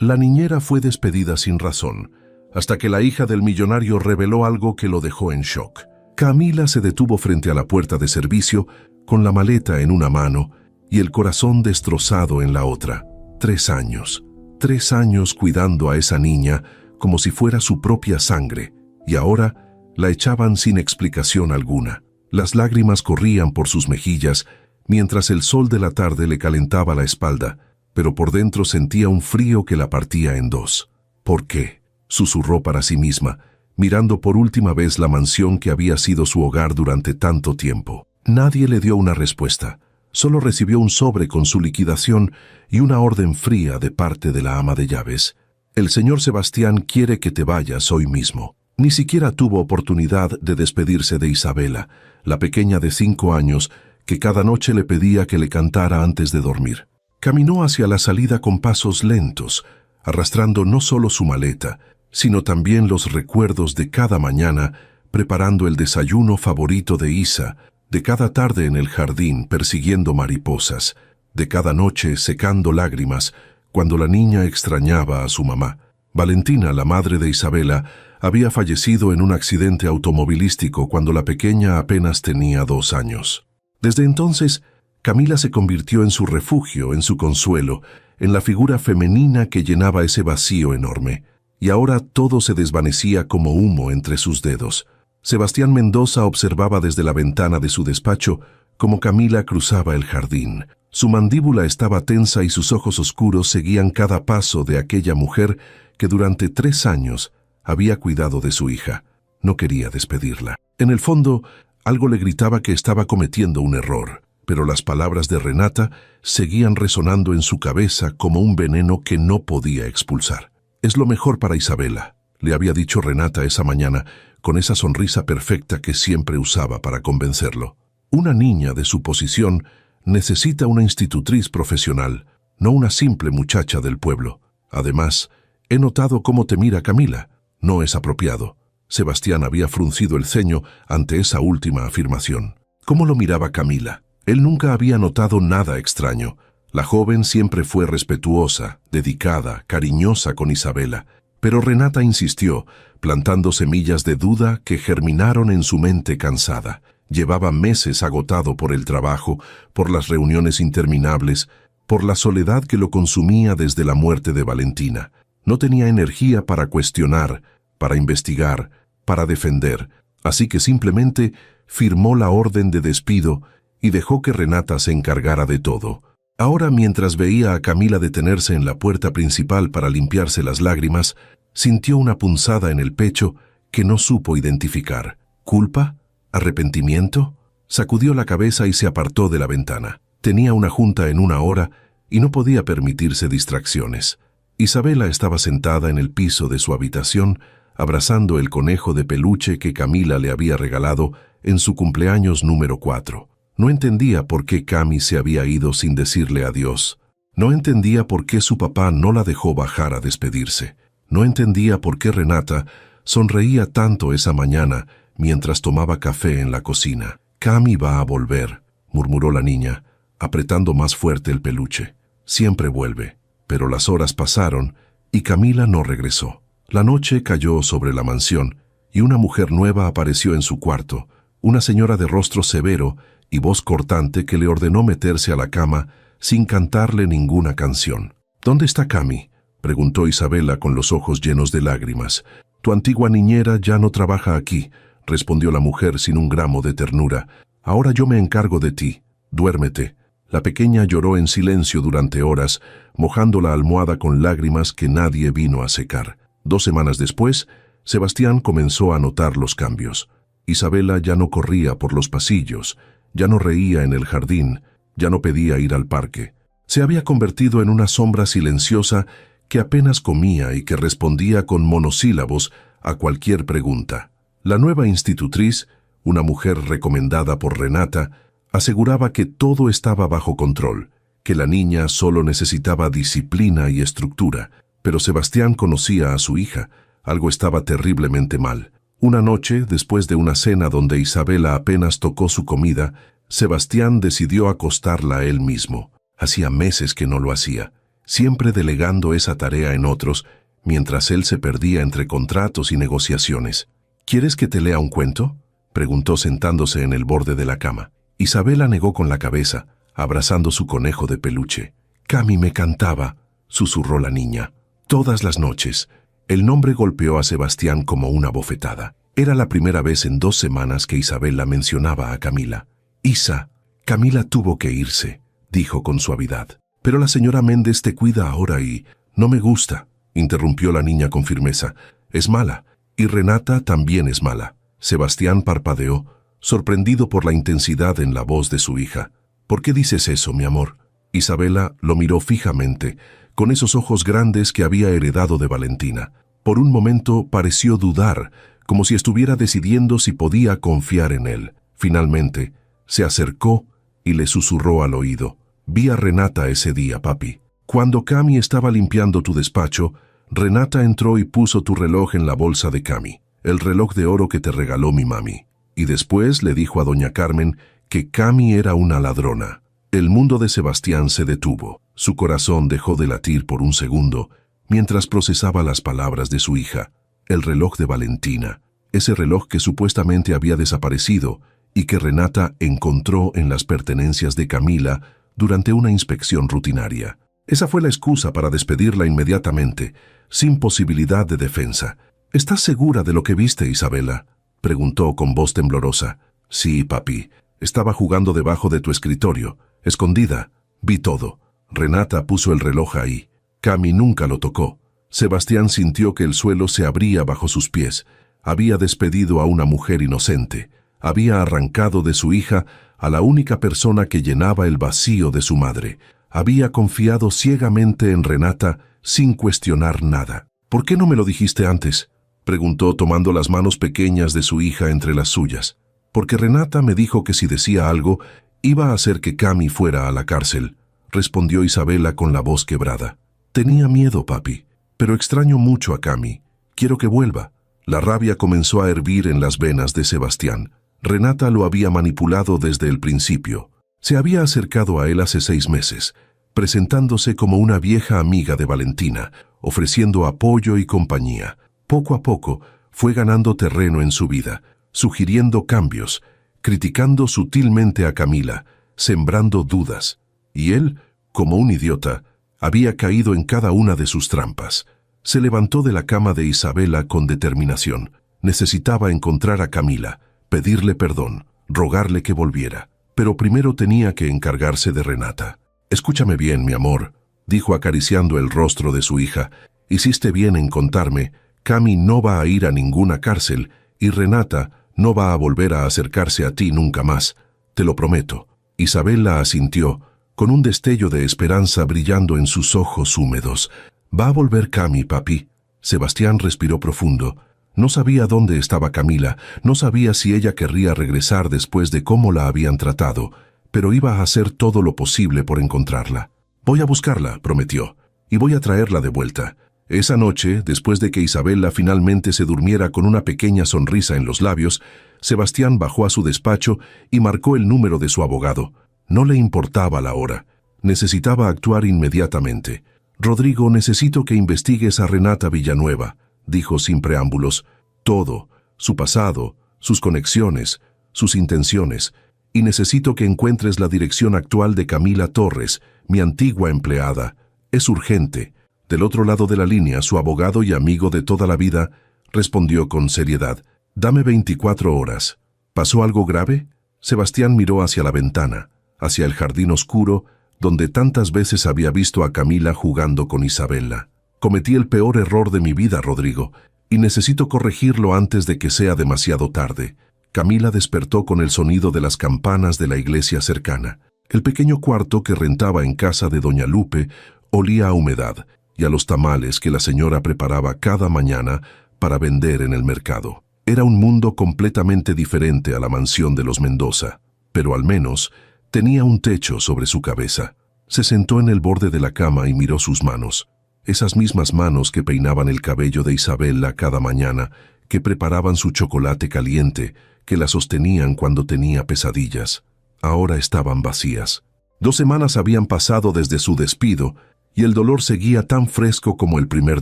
La niñera fue despedida sin razón, hasta que la hija del millonario reveló algo que lo dejó en shock. Camila se detuvo frente a la puerta de servicio, con la maleta en una mano y el corazón destrozado en la otra. 3 años. 3 años cuidando a esa niña como si fuera su propia sangre, y ahora la echaban sin explicación alguna. Las lágrimas corrían por sus mejillas, mientras el sol de la tarde le calentaba la espalda, pero por dentro sentía un frío que la partía en dos. ¿Por qué?, susurró para sí misma, mirando por última vez la mansión que había sido su hogar durante tanto tiempo. Nadie le dio una respuesta. Solo recibió un sobre con su liquidación y una orden fría de parte de la ama de llaves. El señor Sebastián quiere que te vayas hoy mismo. Ni siquiera tuvo oportunidad de despedirse de Isabela, la pequeña de 5 años, que cada noche le pedía que le cantara antes de dormir. Caminó hacia la salida con pasos lentos, arrastrando no solo su maleta, sino también los recuerdos de cada mañana, preparando el desayuno favorito de Isa, de cada tarde en el jardín persiguiendo mariposas, de cada noche secando lágrimas cuando la niña extrañaba a su mamá. Valentina, la madre de Isabela, había fallecido en un accidente automovilístico cuando la pequeña apenas tenía 2 años. Desde entonces, Camila se convirtió en su refugio, en su consuelo, en la figura femenina que llenaba ese vacío enorme. Y ahora todo se desvanecía como humo entre sus dedos. Sebastián Mendoza observaba desde la ventana de su despacho cómo Camila cruzaba el jardín. Su mandíbula estaba tensa y sus ojos oscuros seguían cada paso de aquella mujer que durante 3 años había cuidado de su hija. No quería despedirla. En el fondo, algo le gritaba que estaba cometiendo un error, pero las palabras de Renata seguían resonando en su cabeza como un veneno que no podía expulsar. «Es lo mejor para Isabela», le había dicho Renata esa mañana, con esa sonrisa perfecta que siempre usaba para convencerlo. Una niña de su posición necesita una institutriz profesional, no una simple muchacha del pueblo. Además, he notado cómo te mira Camila. No es apropiado. Sebastián había fruncido el ceño ante esa última afirmación. ¿Cómo lo miraba Camila? Él nunca había notado nada extraño. La joven siempre fue respetuosa, dedicada, cariñosa con Isabela, pero Renata insistió, plantando semillas de duda que germinaron en su mente cansada. Llevaba meses agotado por el trabajo, por las reuniones interminables, por la soledad que lo consumía desde la muerte de Valentina. No tenía energía para cuestionar, para investigar, para defender, así que simplemente firmó la orden de despido y dejó que Renata se encargara de todo. Ahora, mientras veía a Camila detenerse en la puerta principal para limpiarse las lágrimas, sintió una punzada en el pecho que no supo identificar. ¿Culpa? ¿Arrepentimiento? Sacudió la cabeza y se apartó de la ventana. Tenía una junta en 1 hora y no podía permitirse distracciones. Isabela estaba sentada en el piso de su habitación, abrazando el conejo de peluche que Camila le había regalado en su cumpleaños número 4. No entendía por qué Cami se había ido sin decirle adiós. No entendía por qué su papá no la dejó bajar a despedirse. No entendía por qué Renata sonreía tanto esa mañana mientras tomaba café en la cocina. «Cami va a volver», murmuró la niña, apretando más fuerte el peluche. «Siempre vuelve». Pero las horas pasaron y Camila no regresó. La noche cayó sobre la mansión y una mujer nueva apareció en su cuarto, una señora de rostro severo y voz cortante que le ordenó meterse a la cama sin cantarle ninguna canción. «¿Dónde está Cami?», preguntó Isabela con los ojos llenos de lágrimas. «Tu antigua niñera ya no trabaja aquí», respondió la mujer sin un gramo de ternura. «Ahora yo me encargo de ti. Duérmete». La pequeña lloró en silencio durante horas, mojando la almohada con lágrimas que nadie vino a secar. 2 semanas después, Sebastián comenzó a notar los cambios. Isabela ya no corría por los pasillos, ya no reía en el jardín, ya no pedía ir al parque. Se había convertido en una sombra silenciosa que apenas comía y que respondía con monosílabos a cualquier pregunta. La nueva institutriz, una mujer recomendada por Renata, aseguraba que todo estaba bajo control, que la niña solo necesitaba disciplina y estructura, pero Sebastián conocía a su hija. Algo estaba terriblemente mal. Una noche, después de una cena donde Isabela apenas tocó su comida, Sebastián decidió acostarla él mismo. Hacía meses que no lo hacía. siempre delegando esa tarea en otros, mientras él se perdía entre contratos y negociaciones. ¿Quieres que te lea un cuento?, preguntó sentándose en el borde de la cama. Isabela negó con la cabeza, abrazando su conejo de peluche. Cami me cantaba, susurró la niña. Todas las noches. El nombre golpeó a Sebastián como una bofetada. Era la primera vez en 2 semanas que Isabela mencionaba a Camila. Isa, Camila tuvo que irse, dijo con suavidad. Pero la señora Méndez te cuida ahora y... No me gusta, interrumpió la niña con firmeza. Es mala, y Renata también es mala. Sebastián parpadeó, sorprendido por la intensidad en la voz de su hija. ¿Por qué dices eso, mi amor? Isabela lo miró fijamente, con esos ojos grandes que había heredado de Valentina. Por un momento pareció dudar, como si estuviera decidiendo si podía confiar en él. Finalmente, se acercó y le susurró al oído. Vi a Renata ese día, papi. Cuando Cami estaba limpiando tu despacho, Renata entró y puso tu reloj en la bolsa de Cami, el reloj de oro que te regaló mi mami. Y después le dijo a doña Carmen que Cami era una ladrona. El mundo de Sebastián se detuvo. Su corazón dejó de latir por un segundo mientras procesaba las palabras de su hija. El reloj de Valentina, ese reloj que supuestamente había desaparecido y que Renata encontró en las pertenencias de Camila durante una inspección rutinaria. Esa fue la excusa para despedirla inmediatamente, sin posibilidad de defensa. ¿Estás segura de lo que viste, Isabela?, preguntó con voz temblorosa. Sí, papi. Estaba jugando debajo de tu escritorio, escondida. Vi todo. Renata puso el reloj ahí. Cami nunca lo tocó. Sebastián sintió que el suelo se abría bajo sus pies. Había despedido a una mujer inocente. Había arrancado de su hija a la única persona que llenaba el vacío de su madre. Había confiado ciegamente en Renata sin cuestionar nada. ¿Por qué no me lo dijiste antes?, preguntó tomando las manos pequeñas de su hija entre las suyas. Porque Renata me dijo que si decía algo, iba a hacer que Cami fuera a la cárcel, respondió Isabela con la voz quebrada. Tenía miedo, papi, pero extraño mucho a Cami. Quiero que vuelva. La rabia comenzó a hervir en las venas de Sebastián. Renata lo había manipulado desde el principio. Se había acercado a él hace 6 meses, presentándose como una vieja amiga de Valentina, ofreciendo apoyo y compañía. Poco a poco fue ganando terreno en su vida, sugiriendo cambios, criticando sutilmente a Camila, sembrando dudas. Y él, como un idiota, había caído en cada una de sus trampas. Se levantó de la cama de Isabela con determinación. Necesitaba encontrar a Camila, pedirle perdón, rogarle que volviera. Pero primero tenía que encargarse de Renata. Escúchame bien, mi amor, dijo acariciando el rostro de su hija. Hiciste bien en contarme. Cami no va a ir a ninguna cárcel y Renata no va a volver a acercarse a ti nunca más. Te lo prometo. Isabela asintió, con un destello de esperanza brillando en sus ojos húmedos. Va a volver Cami, papi. Sebastián respiró profundo. No sabía dónde estaba Camila, no sabía si ella querría regresar después de cómo la habían tratado, pero iba a hacer todo lo posible por encontrarla. Voy a buscarla, prometió, y voy a traerla de vuelta. Esa noche, después de que Isabela finalmente se durmiera con una pequeña sonrisa en los labios, Sebastián bajó a su despacho y marcó el número de su abogado. No le importaba la hora. Necesitaba actuar inmediatamente. Rodrigo, necesito que investigues a Renata Villanueva, dijo sin preámbulos. Todo, su pasado, sus conexiones, sus intenciones, y necesito que encuentres la dirección actual de Camila Torres, mi antigua empleada. Es urgente. Del otro lado de la línea, su abogado y amigo de toda la vida respondió con seriedad. Dame 24 horas. ¿Pasó algo grave? Sebastián miró hacia la ventana, hacia el jardín oscuro, donde tantas veces había visto a Camila jugando con Isabela. Cometí el peor error de mi vida, Rodrigo, y necesito corregirlo antes de que sea demasiado tarde. Camila despertó con el sonido de las campanas de la iglesia cercana. El pequeño cuarto que rentaba en casa de doña Lupe olía a humedad y a los tamales que la señora preparaba cada mañana para vender en el mercado. Era un mundo completamente diferente a la mansión de los Mendoza, pero al menos tenía un techo sobre su cabeza. Se sentó en el borde de la cama y miró sus manos. Esas mismas manos que peinaban el cabello de Isabela cada mañana, que preparaban su chocolate caliente, que la sostenían cuando tenía pesadillas. Ahora estaban vacías. 2 semanas habían pasado desde su despido y el dolor seguía tan fresco como el primer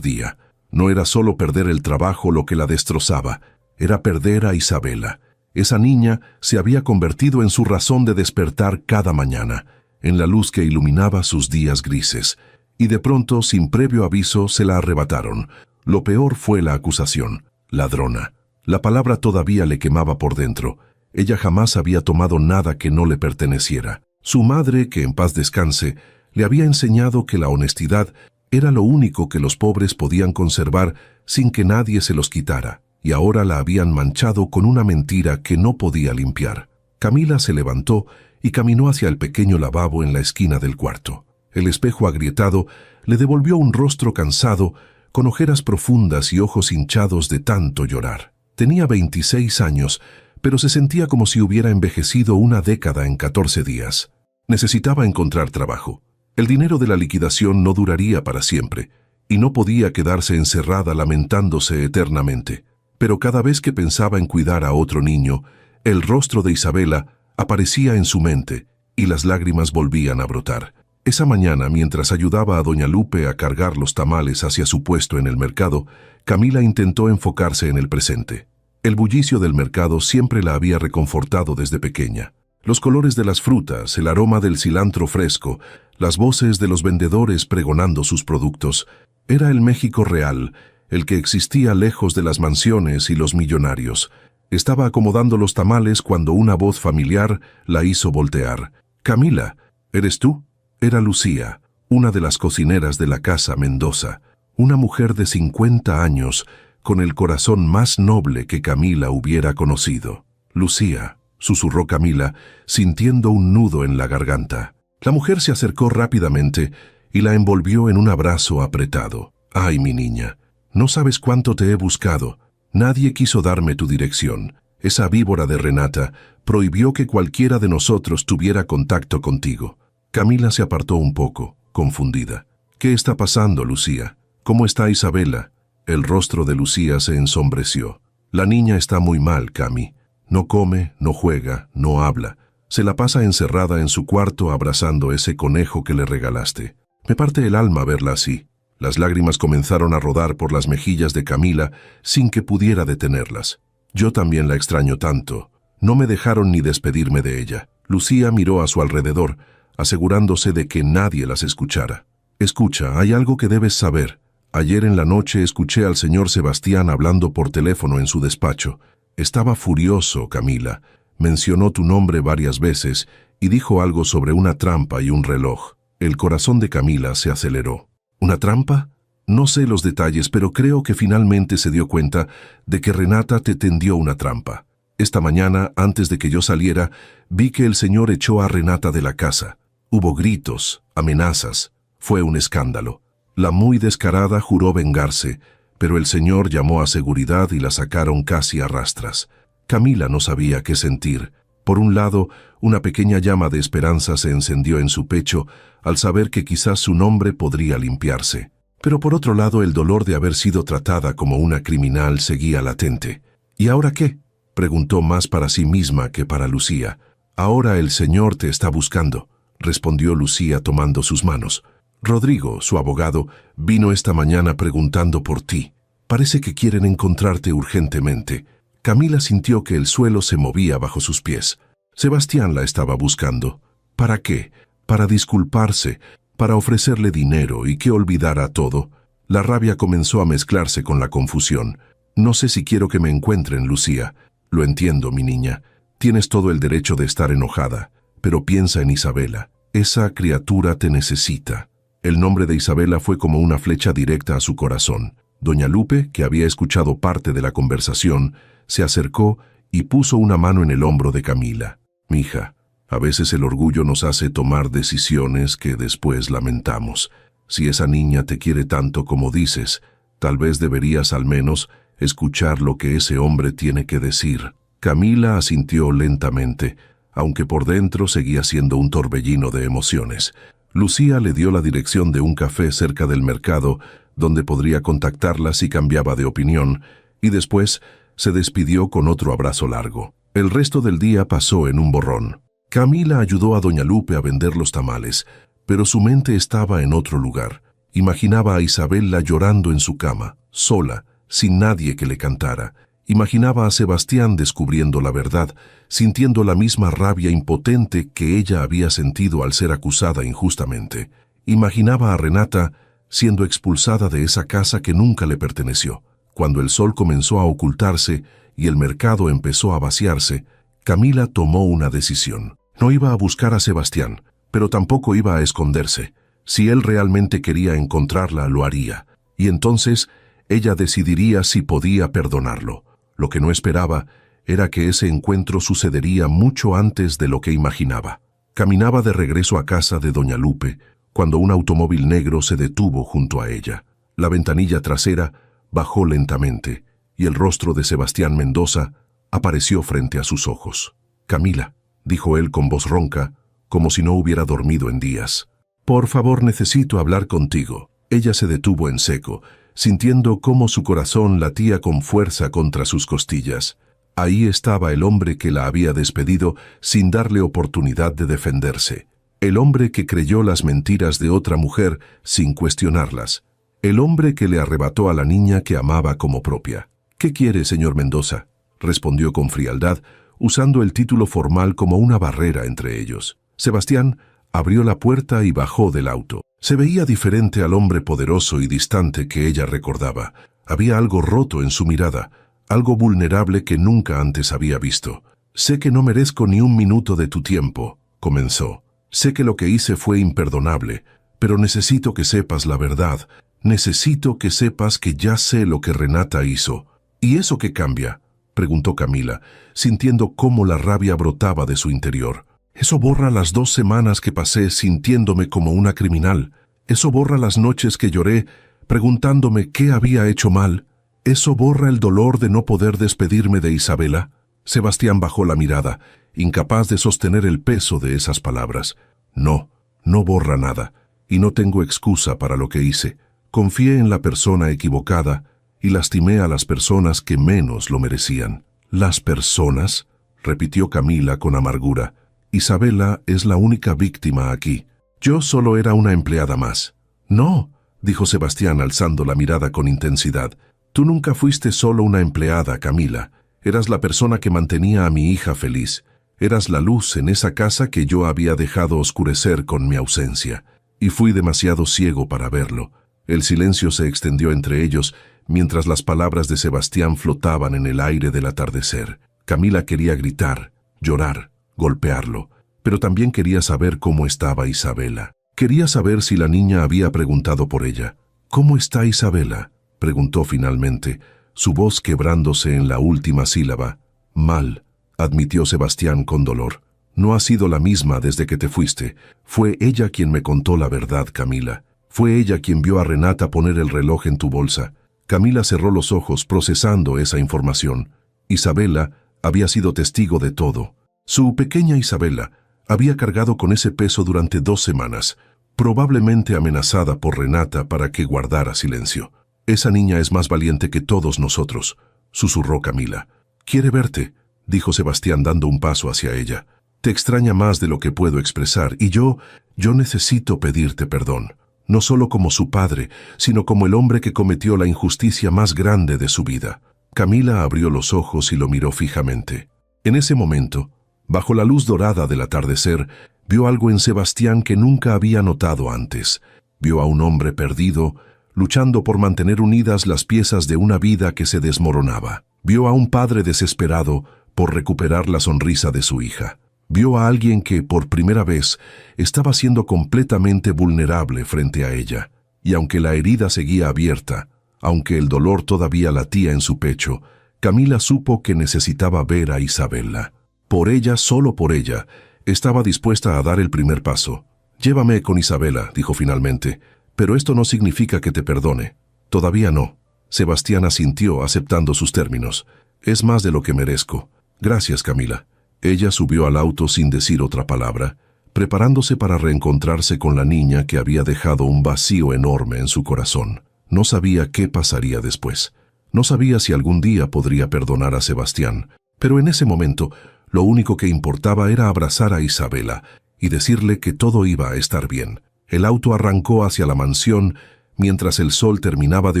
día. No era solo perder el trabajo lo que la destrozaba, era perder a Isabela. Esa niña se había convertido en su razón de despertar cada mañana, en la luz que iluminaba sus días grises. Y de pronto, sin previo aviso, se la arrebataron. Lo peor fue la acusación. Ladrona. La palabra todavía le quemaba por dentro. Ella jamás había tomado nada que no le perteneciera. Su madre, que en paz descanse, le había enseñado que la honestidad era lo único que los pobres podían conservar sin que nadie se los quitara, y ahora la habían manchado con una mentira que no podía limpiar. Camila se levantó y caminó hacia el pequeño lavabo en la esquina del cuarto. El espejo agrietado le devolvió un rostro cansado, con ojeras profundas y ojos hinchados de tanto llorar. Tenía 26 años, pero se sentía como si hubiera envejecido una década en 14 días. Necesitaba encontrar trabajo. El dinero de la liquidación no duraría para siempre, y no podía quedarse encerrada lamentándose eternamente. Pero cada vez que pensaba en cuidar a otro niño, el rostro de Isabela aparecía en su mente, y las lágrimas volvían a brotar. Esa mañana, mientras ayudaba a doña Lupe a cargar los tamales hacia su puesto en el mercado, Camila intentó enfocarse en el presente. El bullicio del mercado siempre la había reconfortado desde pequeña. Los colores de las frutas, el aroma del cilantro fresco, las voces de los vendedores pregonando sus productos. Era el México real, el que existía lejos de las mansiones y los millonarios. Estaba acomodando los tamales cuando una voz familiar la hizo voltear. «Camila, ¿eres tú?» Era Lucía, una de las cocineras de la casa Mendoza, una mujer de 50 años, con el corazón más noble que Camila hubiera conocido. «Lucía», susurró Camila, sintiendo un nudo en la garganta. La mujer se acercó rápidamente y la envolvió en un abrazo apretado. «Ay, mi niña, no sabes cuánto te he buscado. Nadie quiso darme tu dirección. Esa víbora de Renata prohibió que cualquiera de nosotros tuviera contacto contigo». Camila se apartó un poco, confundida. «¿Qué está pasando, Lucía? ¿Cómo está Isabela?» El rostro de Lucía se ensombreció. «La niña está muy mal, Cami. No come, no juega, no habla. Se la pasa encerrada en su cuarto abrazando ese conejo que le regalaste. Me parte el alma verla así». Las lágrimas comenzaron a rodar por las mejillas de Camila sin que pudiera detenerlas. «Yo también la extraño tanto. No me dejaron ni despedirme de ella». Lucía miró a su alrededor, asegurándose de que nadie las escuchara. «Escucha, hay algo que debes saber. Ayer en la noche escuché al señor Sebastián hablando por teléfono en su despacho. Estaba furioso, Camila. Mencionó tu nombre varias veces y dijo algo sobre una trampa y un reloj». El corazón de Camila se aceleró. «¿Una trampa? No sé los detalles, pero creo que finalmente se dio cuenta de que Renata te tendió una trampa. Esta mañana, antes de que yo saliera, vi que el señor echó a Renata de la casa. Hubo gritos, amenazas. Fue un escándalo. La muy descarada juró vengarse, pero el señor llamó a seguridad y la sacaron casi a rastras». Camila no sabía qué sentir. Por un lado, una pequeña llama de esperanza se encendió en su pecho al saber que quizás su nombre podría limpiarse. Pero por otro lado, el dolor de haber sido tratada como una criminal seguía latente. «¿Y ahora qué?», preguntó más para sí misma que para Lucía. «Ahora el señor te está buscando», respondió Lucía tomando sus manos. «Rodrigo, su abogado, vino esta mañana preguntando por ti. Parece que quieren encontrarte urgentemente». Camila sintió que el suelo se movía bajo sus pies. Sebastián la estaba buscando. ¿Para qué? Para disculparse, para ofrecerle dinero y que olvidara todo. La rabia comenzó a mezclarse con la confusión. «No sé si quiero que me encuentren, Lucía. Lo entiendo, mi niña. Tienes todo el derecho de estar enojada, pero piensa en Isabela. Esa criatura te necesita». El nombre de Isabela fue como una flecha directa a su corazón. Doña Lupe, que había escuchado parte de la conversación, se acercó y puso una mano en el hombro de Camila. «Mija, a veces el orgullo nos hace tomar decisiones que después lamentamos. Si esa niña te quiere tanto como dices, tal vez deberías al menos escuchar lo que ese hombre tiene que decir». Camila asintió lentamente, aunque por dentro seguía siendo un torbellino de emociones. Lucía le dio la dirección de un café cerca del mercado, donde podría contactarla si cambiaba de opinión, y después se despidió con otro abrazo largo. El resto del día pasó en un borrón. Camila ayudó a doña Lupe a vender los tamales, pero su mente estaba en otro lugar. Imaginaba a Isabela llorando en su cama, sola, sin nadie que le cantara. Imaginaba a Sebastián descubriendo la verdad, sintiendo la misma rabia impotente que ella había sentido al ser acusada injustamente. Imaginaba a Renata siendo expulsada de esa casa que nunca le perteneció. Cuando el sol comenzó a ocultarse y el mercado empezó a vaciarse, Camila tomó una decisión. No iba a buscar a Sebastián, pero tampoco iba a esconderse. Si él realmente quería encontrarla, lo haría. Y entonces ella decidiría si podía perdonarlo. Lo que no esperaba era que ese encuentro sucedería mucho antes de lo que imaginaba. Caminaba de regreso a casa de doña Lupe, cuando un automóvil negro se detuvo junto a ella. La ventanilla trasera bajó lentamente, y el rostro de Sebastián Mendoza apareció frente a sus ojos. «Camila», dijo él con voz ronca, como si no hubiera dormido en días. «Por favor, necesito hablar contigo». Ella se detuvo en seco, sintiendo cómo su corazón latía con fuerza contra sus costillas. Ahí estaba el hombre que la había despedido sin darle oportunidad de defenderse. El hombre que creyó las mentiras de otra mujer sin cuestionarlas. El hombre que le arrebató a la niña que amaba como propia. «¿Qué quiere, señor Mendoza?», respondió con frialdad, usando el título formal como una barrera entre ellos. Sebastián abrió la puerta y bajó del auto. Se veía diferente al hombre poderoso y distante que ella recordaba. Había algo roto en su mirada, algo vulnerable que nunca antes había visto. «Sé que no merezco ni un minuto de tu tiempo», comenzó. «Sé que lo que hice fue imperdonable, pero necesito que sepas la verdad. Necesito que sepas que ya sé lo que Renata hizo». «¿Y eso qué cambia?», preguntó Camila, sintiendo cómo la rabia brotaba de su interior. «Eso borra las 2 semanas que pasé sintiéndome como una criminal. Eso borra las noches que lloré preguntándome qué había hecho mal. Eso borra el dolor de no poder despedirme de Isabela». Sebastián bajó la mirada, incapaz de sostener el peso de esas palabras. «No, no borra nada, y no tengo excusa para lo que hice. Confié en la persona equivocada y lastimé a las personas que menos lo merecían». «¿Las personas?», repitió Camila con amargura. «Isabela es la única víctima aquí. Yo solo era una empleada más». «No», dijo Sebastián alzando la mirada con intensidad. «Tú nunca fuiste solo una empleada, Camila. Eras la persona que mantenía a mi hija feliz. Eras la luz en esa casa que yo había dejado oscurecer con mi ausencia. Y fui demasiado ciego para verlo». El silencio se extendió entre ellos mientras las palabras de Sebastián flotaban en el aire del atardecer. Camila quería gritar, llorar, golpearlo, pero también quería saber cómo estaba Isabela. Quería saber si la niña había preguntado por ella. «¿Cómo está Isabela?», preguntó finalmente, su voz quebrándose en la última sílaba. «Mal», admitió Sebastián con dolor. «No ha sido la misma desde que te fuiste. Fue ella quien me contó la verdad, Camila. Fue ella quien vio a Renata poner el reloj en tu bolsa». Camila cerró los ojos procesando esa información. Isabela había sido testigo de todo. Su pequeña Isabela había cargado con ese peso durante 2 semanas, probablemente amenazada por Renata para que guardara silencio. «Esa niña es más valiente que todos nosotros», susurró Camila. «Quiere verte», dijo Sebastián dando un paso hacia ella. «Te extraña más de lo que puedo expresar y yo necesito pedirte perdón. No solo como su padre, sino como el hombre que cometió la injusticia más grande de su vida». Camila abrió los ojos y lo miró fijamente. En ese momento, bajo la luz dorada del atardecer, vio algo en Sebastián que nunca había notado antes. Vio a un hombre perdido, luchando por mantener unidas las piezas de una vida que se desmoronaba. Vio a un padre desesperado por recuperar la sonrisa de su hija. Vio a alguien que, por primera vez, estaba siendo completamente vulnerable frente a ella. Y aunque la herida seguía abierta, aunque el dolor todavía latía en su pecho, Camila supo que necesitaba ver a Isabela. Por ella, solo por ella, estaba dispuesta a dar el primer paso. «Llévame con Isabela», dijo finalmente, «pero esto no significa que te perdone». «Todavía no». Sebastián asintió aceptando sus términos. «Es más de lo que merezco». «Gracias, Camila». Ella subió al auto sin decir otra palabra, preparándose para reencontrarse con la niña que había dejado un vacío enorme en su corazón. No sabía qué pasaría después. No sabía si algún día podría perdonar a Sebastián, pero en ese momento lo único que importaba era abrazar a Isabela y decirle que todo iba a estar bien. El auto arrancó hacia la mansión mientras el sol terminaba de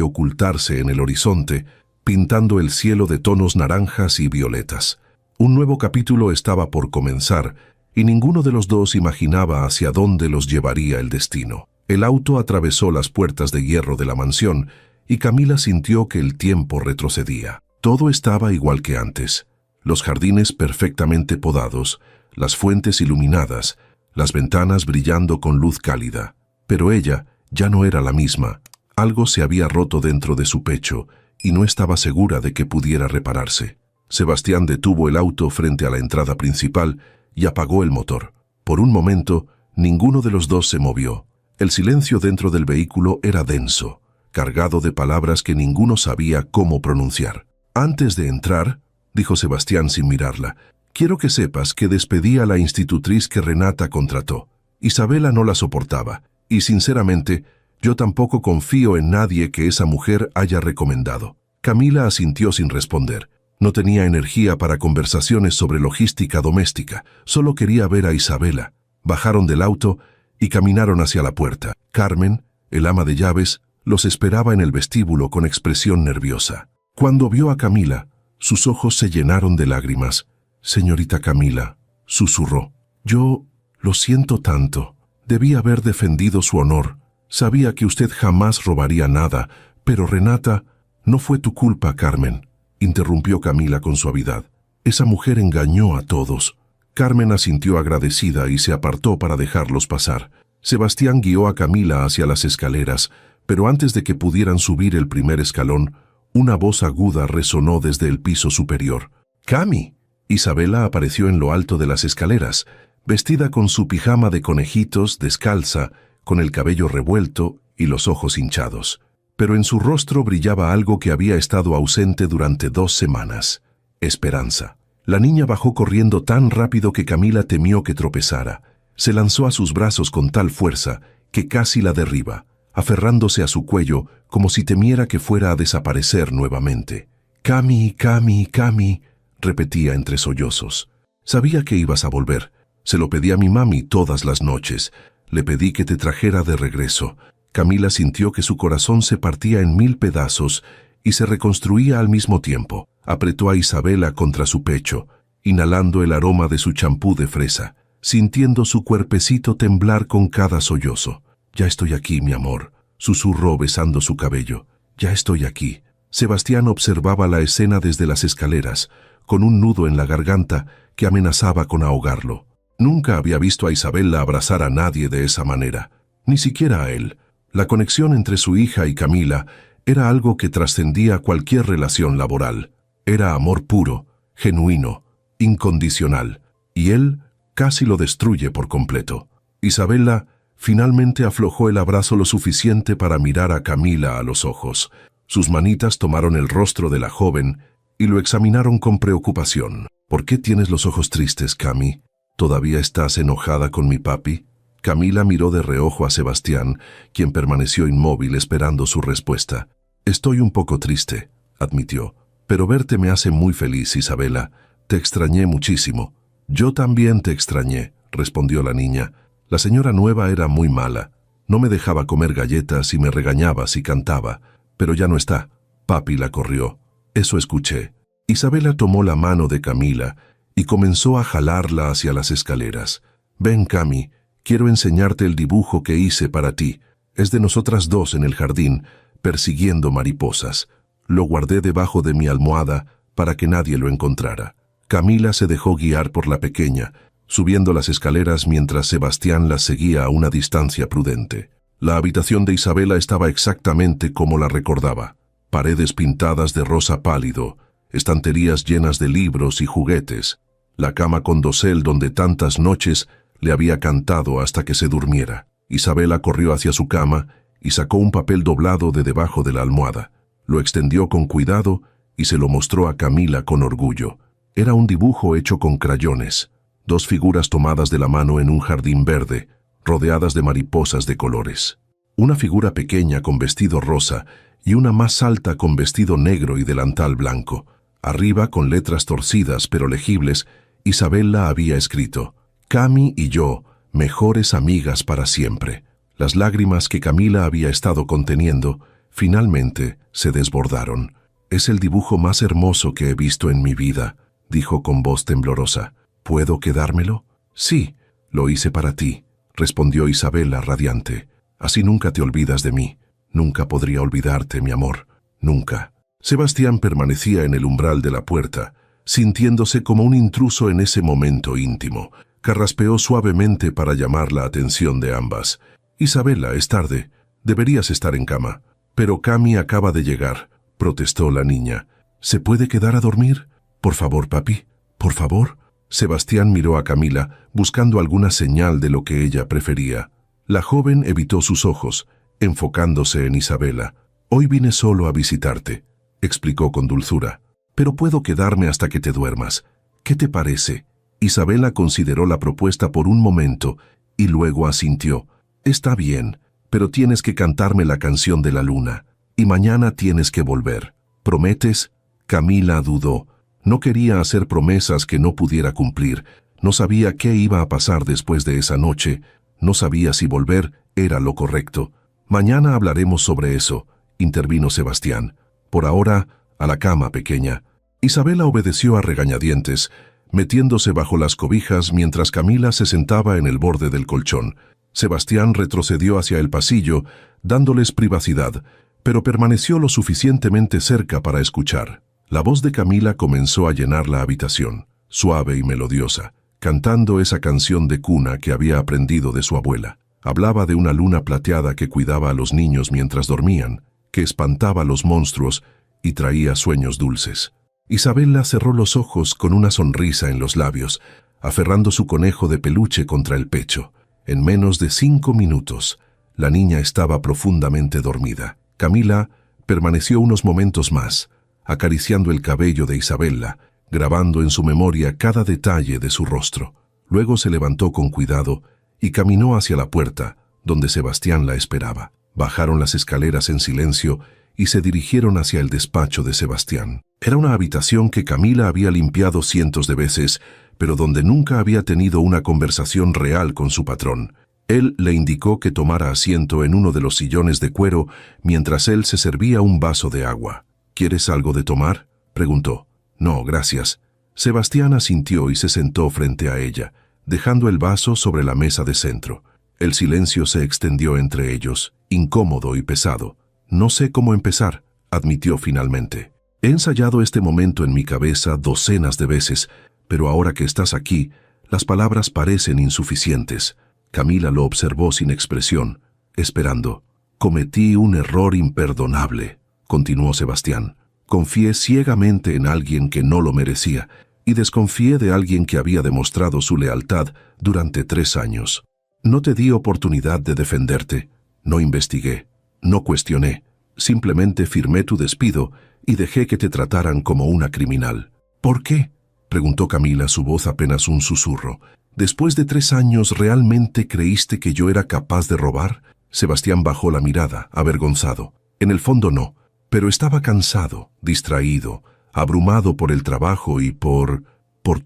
ocultarse en el horizonte, pintando el cielo de tonos naranjas y violetas. Un nuevo capítulo estaba por comenzar y ninguno de los dos imaginaba hacia dónde los llevaría el destino. El auto atravesó las puertas de hierro de la mansión y Camila sintió que el tiempo retrocedía. Todo estaba igual que antes. Los jardines perfectamente podados, las fuentes iluminadas, las ventanas brillando con luz cálida. Pero ella ya no era la misma. Algo se había roto dentro de su pecho y no estaba segura de que pudiera repararse. Sebastián detuvo el auto frente a la entrada principal y apagó el motor. Por un momento, ninguno de los dos se movió. El silencio dentro del vehículo era denso, cargado de palabras que ninguno sabía cómo pronunciar. «Antes de entrar», dijo Sebastián sin mirarla, «quiero que sepas que despedí a la institutriz que Renata contrató. Isabela no la soportaba, y sinceramente, yo tampoco confío en nadie que esa mujer haya recomendado». Camila asintió sin responder. No tenía energía para conversaciones sobre logística doméstica, solo quería ver a Isabela. Bajaron del auto y caminaron hacia la puerta. Carmen, el ama de llaves, los esperaba en el vestíbulo con expresión nerviosa. Cuando vio a Camila, sus ojos se llenaron de lágrimas. «Señorita Camila», susurró, «yo lo siento tanto. Debí haber defendido su honor. Sabía que usted jamás robaría nada, pero Renata, no fue tu culpa, Carmen», interrumpió Camila con suavidad. «Esa mujer engañó a todos». Carmen asintió agradecida y se apartó para dejarlos pasar. Sebastián guió a Camila hacia las escaleras, pero antes de que pudieran subir el primer escalón, una voz aguda resonó desde el piso superior. «¡Cami!». Isabela apareció en lo alto de las escaleras, vestida con su pijama de conejitos, descalza, con el cabello revuelto y los ojos hinchados. Pero en su rostro brillaba algo que había estado ausente durante 2 semanas: esperanza. La niña bajó corriendo tan rápido que Camila temió que tropezara. Se lanzó a sus brazos con tal fuerza que casi la derriba, aferrándose a su cuello como si temiera que fuera a desaparecer nuevamente. «Cami, Cami, Cami», repetía entre sollozos. «Sabía que ibas a volver. Se lo pedí a mi mami todas las noches. Le pedí que te trajera de regreso». Camila sintió que su corazón se partía en 1000 pedazos y se reconstruía al mismo tiempo. Apretó a Isabela contra su pecho, inhalando el aroma de su champú de fresa, sintiendo su cuerpecito temblar con cada sollozo. «Ya estoy aquí, mi amor», susurró besando su cabello. «Ya estoy aquí». Sebastián observaba la escena desde las escaleras, con un nudo en la garganta que amenazaba con ahogarlo. Nunca había visto a Isabela abrazar a nadie de esa manera, ni siquiera a él. La conexión entre su hija y Camila era algo que trascendía cualquier relación laboral. Era amor puro, genuino, incondicional, y él casi lo destruye por completo. Isabela finalmente aflojó el abrazo lo suficiente para mirar a Camila a los ojos. Sus manitas tomaron el rostro de la joven y lo examinaron con preocupación. «¿Por qué tienes los ojos tristes, Cami? ¿Todavía estás enojada con mi papi?». Camila miró de reojo a Sebastián, quien permaneció inmóvil esperando su respuesta. «Estoy un poco triste», admitió, «pero verte me hace muy feliz, Isabela. Te extrañé muchísimo». «Yo también te extrañé», respondió la niña. «La señora nueva era muy mala. No me dejaba comer galletas y me regañaba si cantaba. Pero ya no está. Papi la corrió». «Eso escuché». Isabela tomó la mano de Camila y comenzó a jalarla hacia las escaleras. «Ven, Cami, quiero enseñarte el dibujo que hice para ti. Es de nosotras dos en el jardín, persiguiendo mariposas. Lo guardé debajo de mi almohada para que nadie lo encontrara». Camila se dejó guiar por la pequeña, subiendo las escaleras mientras Sebastián las seguía a una distancia prudente. La habitación de Isabela estaba exactamente como la recordaba. Paredes pintadas de rosa pálido, estanterías llenas de libros y juguetes, la cama con dosel donde tantas noches le había cantado hasta que se durmiera. Isabela corrió hacia su cama y sacó un papel doblado de debajo de la almohada. Lo extendió con cuidado y se lo mostró a Camila con orgullo. Era un dibujo hecho con crayones, 2 figuras tomadas de la mano en un jardín verde, rodeadas de mariposas de colores. Una figura pequeña con vestido rosa y una más alta con vestido negro y delantal blanco. Arriba, con letras torcidas pero legibles, Isabela había escrito: «Cami y yo, mejores amigas para siempre». Las lágrimas que Camila había estado conteniendo, finalmente se desbordaron. «Es el dibujo más hermoso que he visto en mi vida», dijo con voz temblorosa. «¿Puedo quedármelo?» «Sí, lo hice para ti», respondió Isabela radiante. «Así nunca te olvidas de mí. Nunca podría olvidarte, mi amor. Nunca». Sebastián permanecía en el umbral de la puerta, sintiéndose como un intruso en ese momento íntimo. Carraspeó suavemente para llamar la atención de ambas. «Isabela, es tarde. Deberías estar en cama». «Pero Cami acaba de llegar», protestó la niña. «¿Se puede quedar a dormir? Por favor, papi, por favor». Sebastián miró a Camila, buscando alguna señal de lo que ella prefería. La joven evitó sus ojos, enfocándose en Isabela. «Hoy vine solo a visitarte», explicó con dulzura. «Pero puedo quedarme hasta que te duermas. ¿Qué te parece?» Isabela consideró la propuesta por un momento y luego asintió. «Está bien, pero tienes que cantarme la canción de la luna. Y mañana tienes que volver. ¿Prometes?» Camila dudó. No quería hacer promesas que no pudiera cumplir. No sabía qué iba a pasar después de esa noche. No sabía si volver era lo correcto. «Mañana hablaremos sobre eso», intervino Sebastián. «Por ahora, a la cama, pequeña». Isabela obedeció a regañadientes, metiéndose bajo las cobijas mientras Camila se sentaba en el borde del colchón. Sebastián retrocedió hacia el pasillo, dándoles privacidad, pero permaneció lo suficientemente cerca para escuchar. La voz de Camila comenzó a llenar la habitación, suave y melodiosa, cantando esa canción de cuna que había aprendido de su abuela. Hablaba de una luna plateada que cuidaba a los niños mientras dormían, que espantaba a los monstruos y traía sueños dulces. Isabela cerró los ojos con una sonrisa en los labios, aferrando su conejo de peluche contra el pecho. En menos de 5 minutos, la niña estaba profundamente dormida. Camila permaneció unos momentos más, acariciando el cabello de Isabela, grabando en su memoria cada detalle de su rostro. Luego se levantó con cuidado y caminó hacia la puerta, donde Sebastián la esperaba. Bajaron las escaleras en silencio y se dirigieron hacia el despacho de Sebastián. Era una habitación que Camila había limpiado cientos de veces, pero donde nunca había tenido una conversación real con su patrón. Él le indicó que tomara asiento en uno de los sillones de cuero mientras él se servía un vaso de agua. «¿Quieres algo de tomar?», preguntó. «No, gracias». Sebastián asintió y se sentó frente a ella, dejando el vaso sobre la mesa de centro. El silencio se extendió entre ellos, incómodo y pesado. «No sé cómo empezar», admitió finalmente. «He ensayado este momento en mi cabeza docenas de veces, pero ahora que estás aquí, las palabras parecen insuficientes». Camila lo observó sin expresión, esperando. «Cometí un error imperdonable», continuó Sebastián. «Confié ciegamente en alguien que no lo merecía y desconfié de alguien que había demostrado su lealtad durante 3 años. No te di oportunidad de defenderte, no investigué, no cuestioné, simplemente firmé tu despido y dejé que te trataran como una criminal». «¿Por qué?», preguntó Camila, su voz apenas un susurro. «¿Después de 3 años realmente creíste que yo era capaz de robar?». Sebastián bajó la mirada, avergonzado. «En el fondo no, pero estaba cansado, distraído, abrumado por el trabajo y por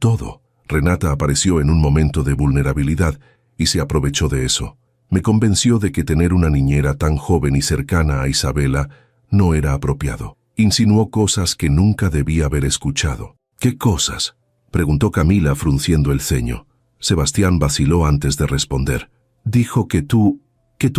todo». Renata apareció en un momento de vulnerabilidad y se aprovechó de eso. Me convenció de que tener una niñera tan joven y cercana a Isabela no era apropiado. Insinuó cosas que nunca debía haber escuchado. «¿Qué cosas?», preguntó Camila frunciendo el ceño. Sebastián vaciló antes de responder. «Dijo que tú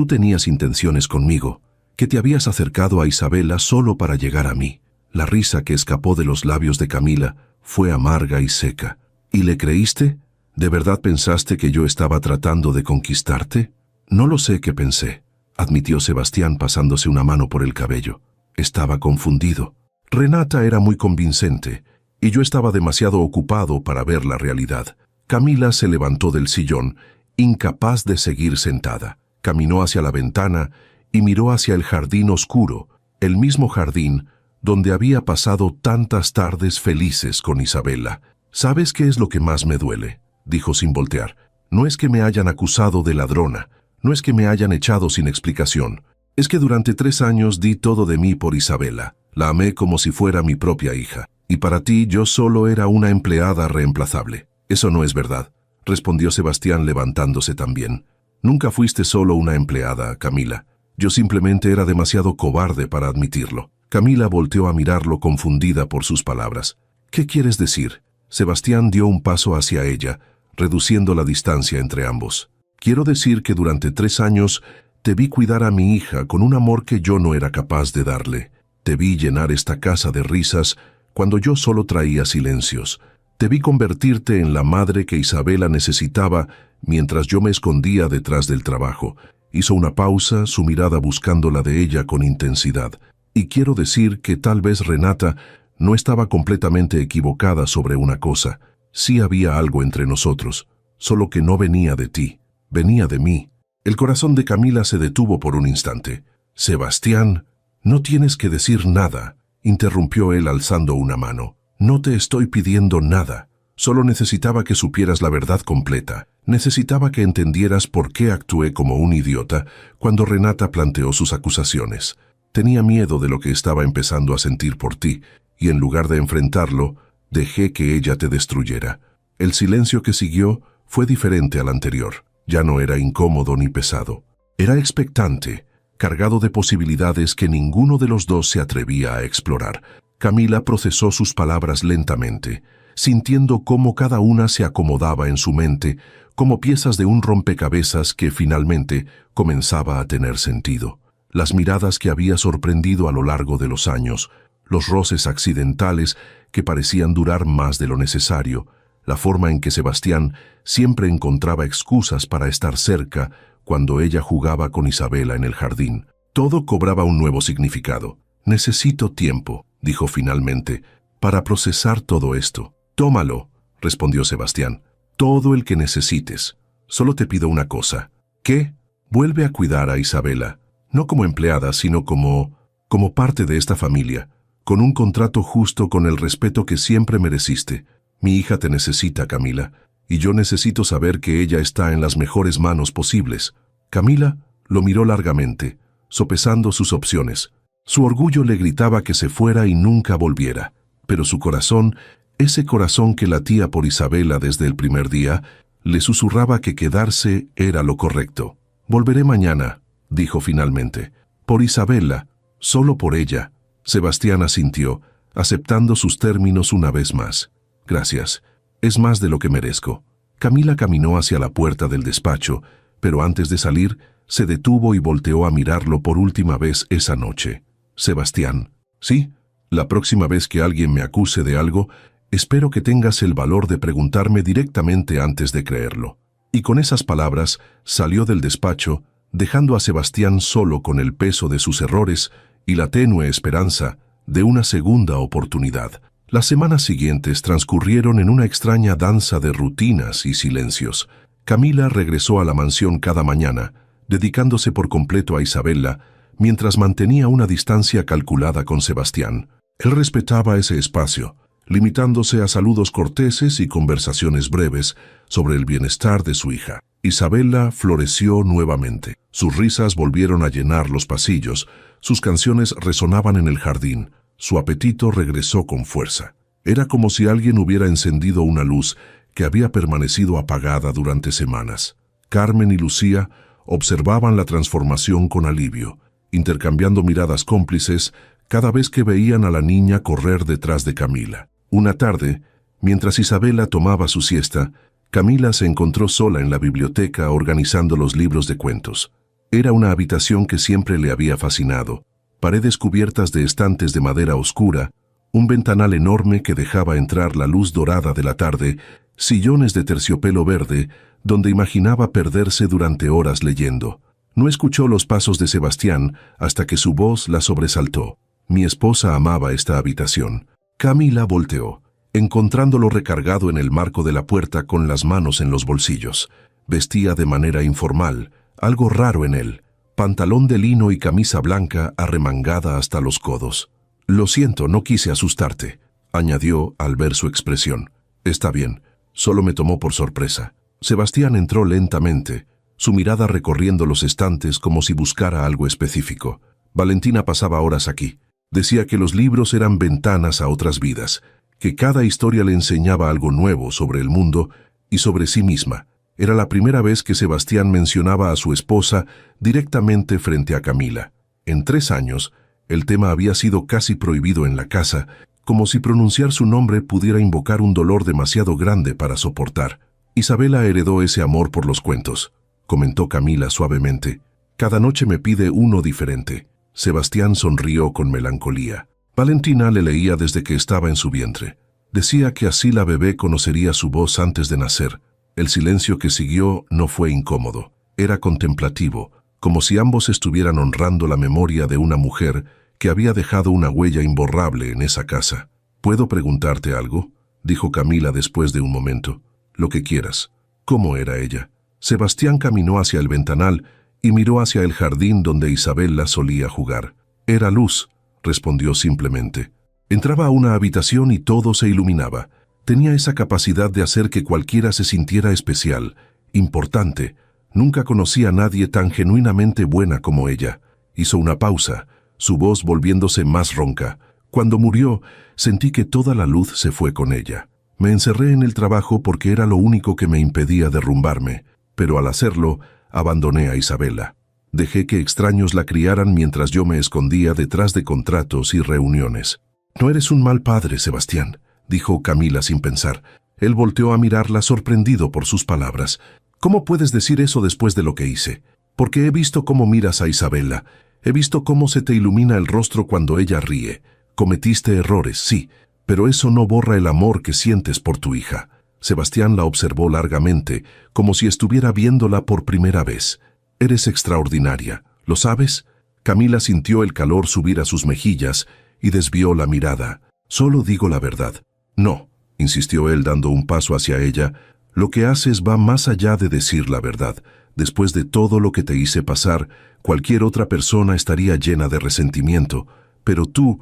tenías intenciones conmigo, que te habías acercado a Isabela solo para llegar a mí». La risa que escapó de los labios de Camila fue amarga y seca. «¿Y le creíste? ¿De verdad pensaste que yo estaba tratando de conquistarte?». «No lo sé qué pensé», admitió Sebastián pasándose una mano por el cabello. «Estaba confundido. Renata era muy convincente, y yo estaba demasiado ocupado para ver la realidad». Camila se levantó del sillón, incapaz de seguir sentada. Caminó hacia la ventana y miró hacia el jardín oscuro, el mismo jardín donde había pasado tantas tardes felices con Isabela. «¿Sabes qué es lo que más me duele?», dijo sin voltear. «No es que me hayan acusado de ladrona, no es que me hayan echado sin explicación. Es que durante 3 años di todo de mí por Isabela. La amé como si fuera mi propia hija. Y para ti yo solo era una empleada reemplazable». «Eso no es verdad», respondió Sebastián levantándose también. Nunca fuiste solo una empleada, Camila. Yo simplemente era demasiado cobarde para admitirlo. Camila volteó a mirarlo confundida por sus palabras. ¿Qué quieres decir? Sebastián dio un paso hacia ella, reduciendo la distancia entre ambos. Quiero decir que durante 3 años te vi cuidar a mi hija con un amor que yo no era capaz de darle. Te vi llenar esta casa de risas cuando yo solo traía silencios. Te vi convertirte en la madre que Isabela necesitaba mientras yo me escondía detrás del trabajo. Hizo una pausa, su mirada buscando la de ella con intensidad. Y quiero decir que tal vez Renata no estaba completamente equivocada sobre una cosa. Sí había algo entre nosotros, solo que no venía de ti, venía de mí. El corazón de Camila se detuvo por un instante. Sebastián, no tienes que decir nada, interrumpió él alzando una mano. No te estoy pidiendo nada. Solo necesitaba que supieras la verdad completa. Necesitaba que entendieras por qué actué como un idiota cuando Renata planteó sus acusaciones. Tenía miedo de lo que estaba empezando a sentir por ti, y en lugar de enfrentarlo, dejé que ella te destruyera. El silencio que siguió fue diferente al anterior. Ya no era incómodo ni pesado. Era expectante, cargado de posibilidades que ninguno de los dos se atrevía a explorar. Camila procesó sus palabras lentamente, sintiendo cómo cada una se acomodaba en su mente, como piezas de un rompecabezas que finalmente comenzaba a tener sentido. Las miradas que había sorprendido a lo largo de los años, los roces accidentales que parecían durar más de lo necesario, la forma en que Sebastián siempre encontraba excusas para estar cerca cuando ella jugaba con Isabela en el jardín. Todo cobraba un nuevo significado. Necesito tiempo, dijo finalmente, para procesar todo esto. Tómalo, respondió Sebastián. Todo el que necesites. Solo te pido una cosa. ¿Qué? Vuelve a cuidar a Isabela. No como empleada, sino como parte de esta familia, con un contrato justo con el respeto que siempre mereciste. Mi hija te necesita, Camila, y yo necesito saber que ella está en las mejores manos posibles. Camila lo miró largamente, sopesando sus opciones. Su orgullo le gritaba que se fuera y nunca volviera, pero su corazón, ese corazón que latía por Isabela desde el primer día, le susurraba que quedarse era lo correcto. Volveré mañana, dijo finalmente. Por Isabela, solo por ella. Sebastián asintió, aceptando sus términos una vez más. Gracias. Es más de lo que merezco. Camila caminó hacia la puerta del despacho, pero antes de salir, se detuvo y volteó a mirarlo por última vez esa noche. Sebastián, ¿sí? La próxima vez que alguien me acuse de algo, espero que tengas el valor de preguntarme directamente antes de creerlo. Y con esas palabras, salió del despacho, dejando a Sebastián solo con el peso de sus errores y la tenue esperanza de una segunda oportunidad. Las semanas siguientes transcurrieron en una extraña danza de rutinas y silencios. Camila regresó a la mansión cada mañana, dedicándose por completo a Isabela, mientras mantenía una distancia calculada con Sebastián. Él respetaba ese espacio, limitándose a saludos corteses y conversaciones breves sobre el bienestar de su hija. Isabela floreció nuevamente. Sus risas volvieron a llenar los pasillos, sus canciones resonaban en el jardín, su apetito regresó con fuerza. Era como si alguien hubiera encendido una luz que había permanecido apagada durante semanas. Carmen y Lucía observaban la transformación con alivio, intercambiando miradas cómplices cada vez que veían a la niña correr detrás de Camila. Una tarde, mientras Isabela tomaba su siesta, Camila se encontró sola en la biblioteca organizando los libros de cuentos. Era una habitación que siempre le había fascinado. Paredes cubiertas de estantes de madera oscura, un ventanal enorme que dejaba entrar la luz dorada de la tarde, sillones de terciopelo verde, donde imaginaba perderse durante horas leyendo. No escuchó los pasos de Sebastián hasta que su voz la sobresaltó. Mi esposa amaba esta habitación. Camila volteó, encontrándolo recargado en el marco de la puerta con las manos en los bolsillos. Vestía de manera informal, algo raro en él. Pantalón de lino y camisa blanca arremangada hasta los codos. Lo siento, no quise asustarte, añadió al ver su expresión. Está bien, solo me tomó por sorpresa. Sebastián entró lentamente, su mirada recorriendo los estantes como si buscara algo específico. Valentina pasaba horas aquí. Decía que los libros eran ventanas a otras vidas, que cada historia le enseñaba algo nuevo sobre el mundo y sobre sí misma. Era la primera vez que Sebastián mencionaba a su esposa directamente frente a Camila. En 3 años, el tema había sido casi prohibido en la casa, como si pronunciar su nombre pudiera invocar un dolor demasiado grande para soportar. Isabela heredó ese amor por los cuentos, comentó Camila suavemente. Cada noche me pide uno diferente. Sebastián sonrió con melancolía. Valentina le leía desde que estaba en su vientre. Decía que así la bebé conocería su voz antes de nacer. El silencio que siguió no fue incómodo. Era contemplativo, como si ambos estuvieran honrando la memoria de una mujer que había dejado una huella imborrable en esa casa. ¿Puedo preguntarte algo?, dijo Camila después de un momento. Lo que quieras. ¿Cómo era ella? Sebastián caminó hacia el ventanal y miró hacia el jardín donde Isabela solía jugar. Era luz, respondió simplemente. Entraba a una habitación y todo se iluminaba. Tenía esa capacidad de hacer que cualquiera se sintiera especial, importante. Nunca conocí a nadie tan genuinamente buena como ella. Hizo una pausa, su voz volviéndose más ronca. Cuando murió, sentí que toda la luz se fue con ella. Me encerré en el trabajo porque era lo único que me impedía derrumbarme, pero al hacerlo, abandoné a Isabela. Dejé que extraños la criaran mientras yo me escondía detrás de contratos y reuniones. «No eres un mal padre, Sebastián», dijo Camila sin pensar. Él volteó a mirarla sorprendido por sus palabras. «¿Cómo puedes decir eso después de lo que hice? Porque he visto cómo miras a Isabela. He visto cómo se te ilumina el rostro cuando ella ríe. Cometiste errores, sí, pero eso no borra el amor que sientes por tu hija». Sebastián la observó largamente, como si estuviera viéndola por primera vez. «Eres extraordinaria, ¿lo sabes?». Camila sintió el calor subir a sus mejillas y desvió la mirada. «Solo digo la verdad». «No», insistió él dando un paso hacia ella, «lo que haces va más allá de decir la verdad. Después de todo lo que te hice pasar, cualquier otra persona estaría llena de resentimiento, pero tú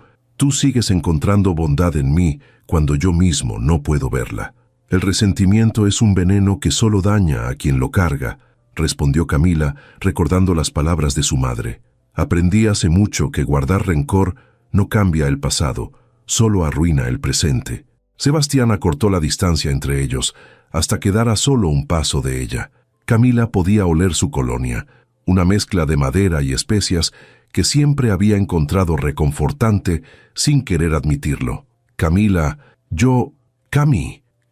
sigues encontrando bondad en mí cuando yo mismo no puedo verla». «El resentimiento es un veneno que solo daña a quien lo carga», respondió Camila, recordando las palabras de su madre. «Aprendí hace mucho que guardar rencor no cambia el pasado, solo arruina el presente». Sebastián acortó la distancia entre ellos, hasta quedar a solo un paso de ella. Camila podía oler su colonia, una mezcla de madera y especias que siempre había encontrado reconfortante sin querer admitirlo. «Camila,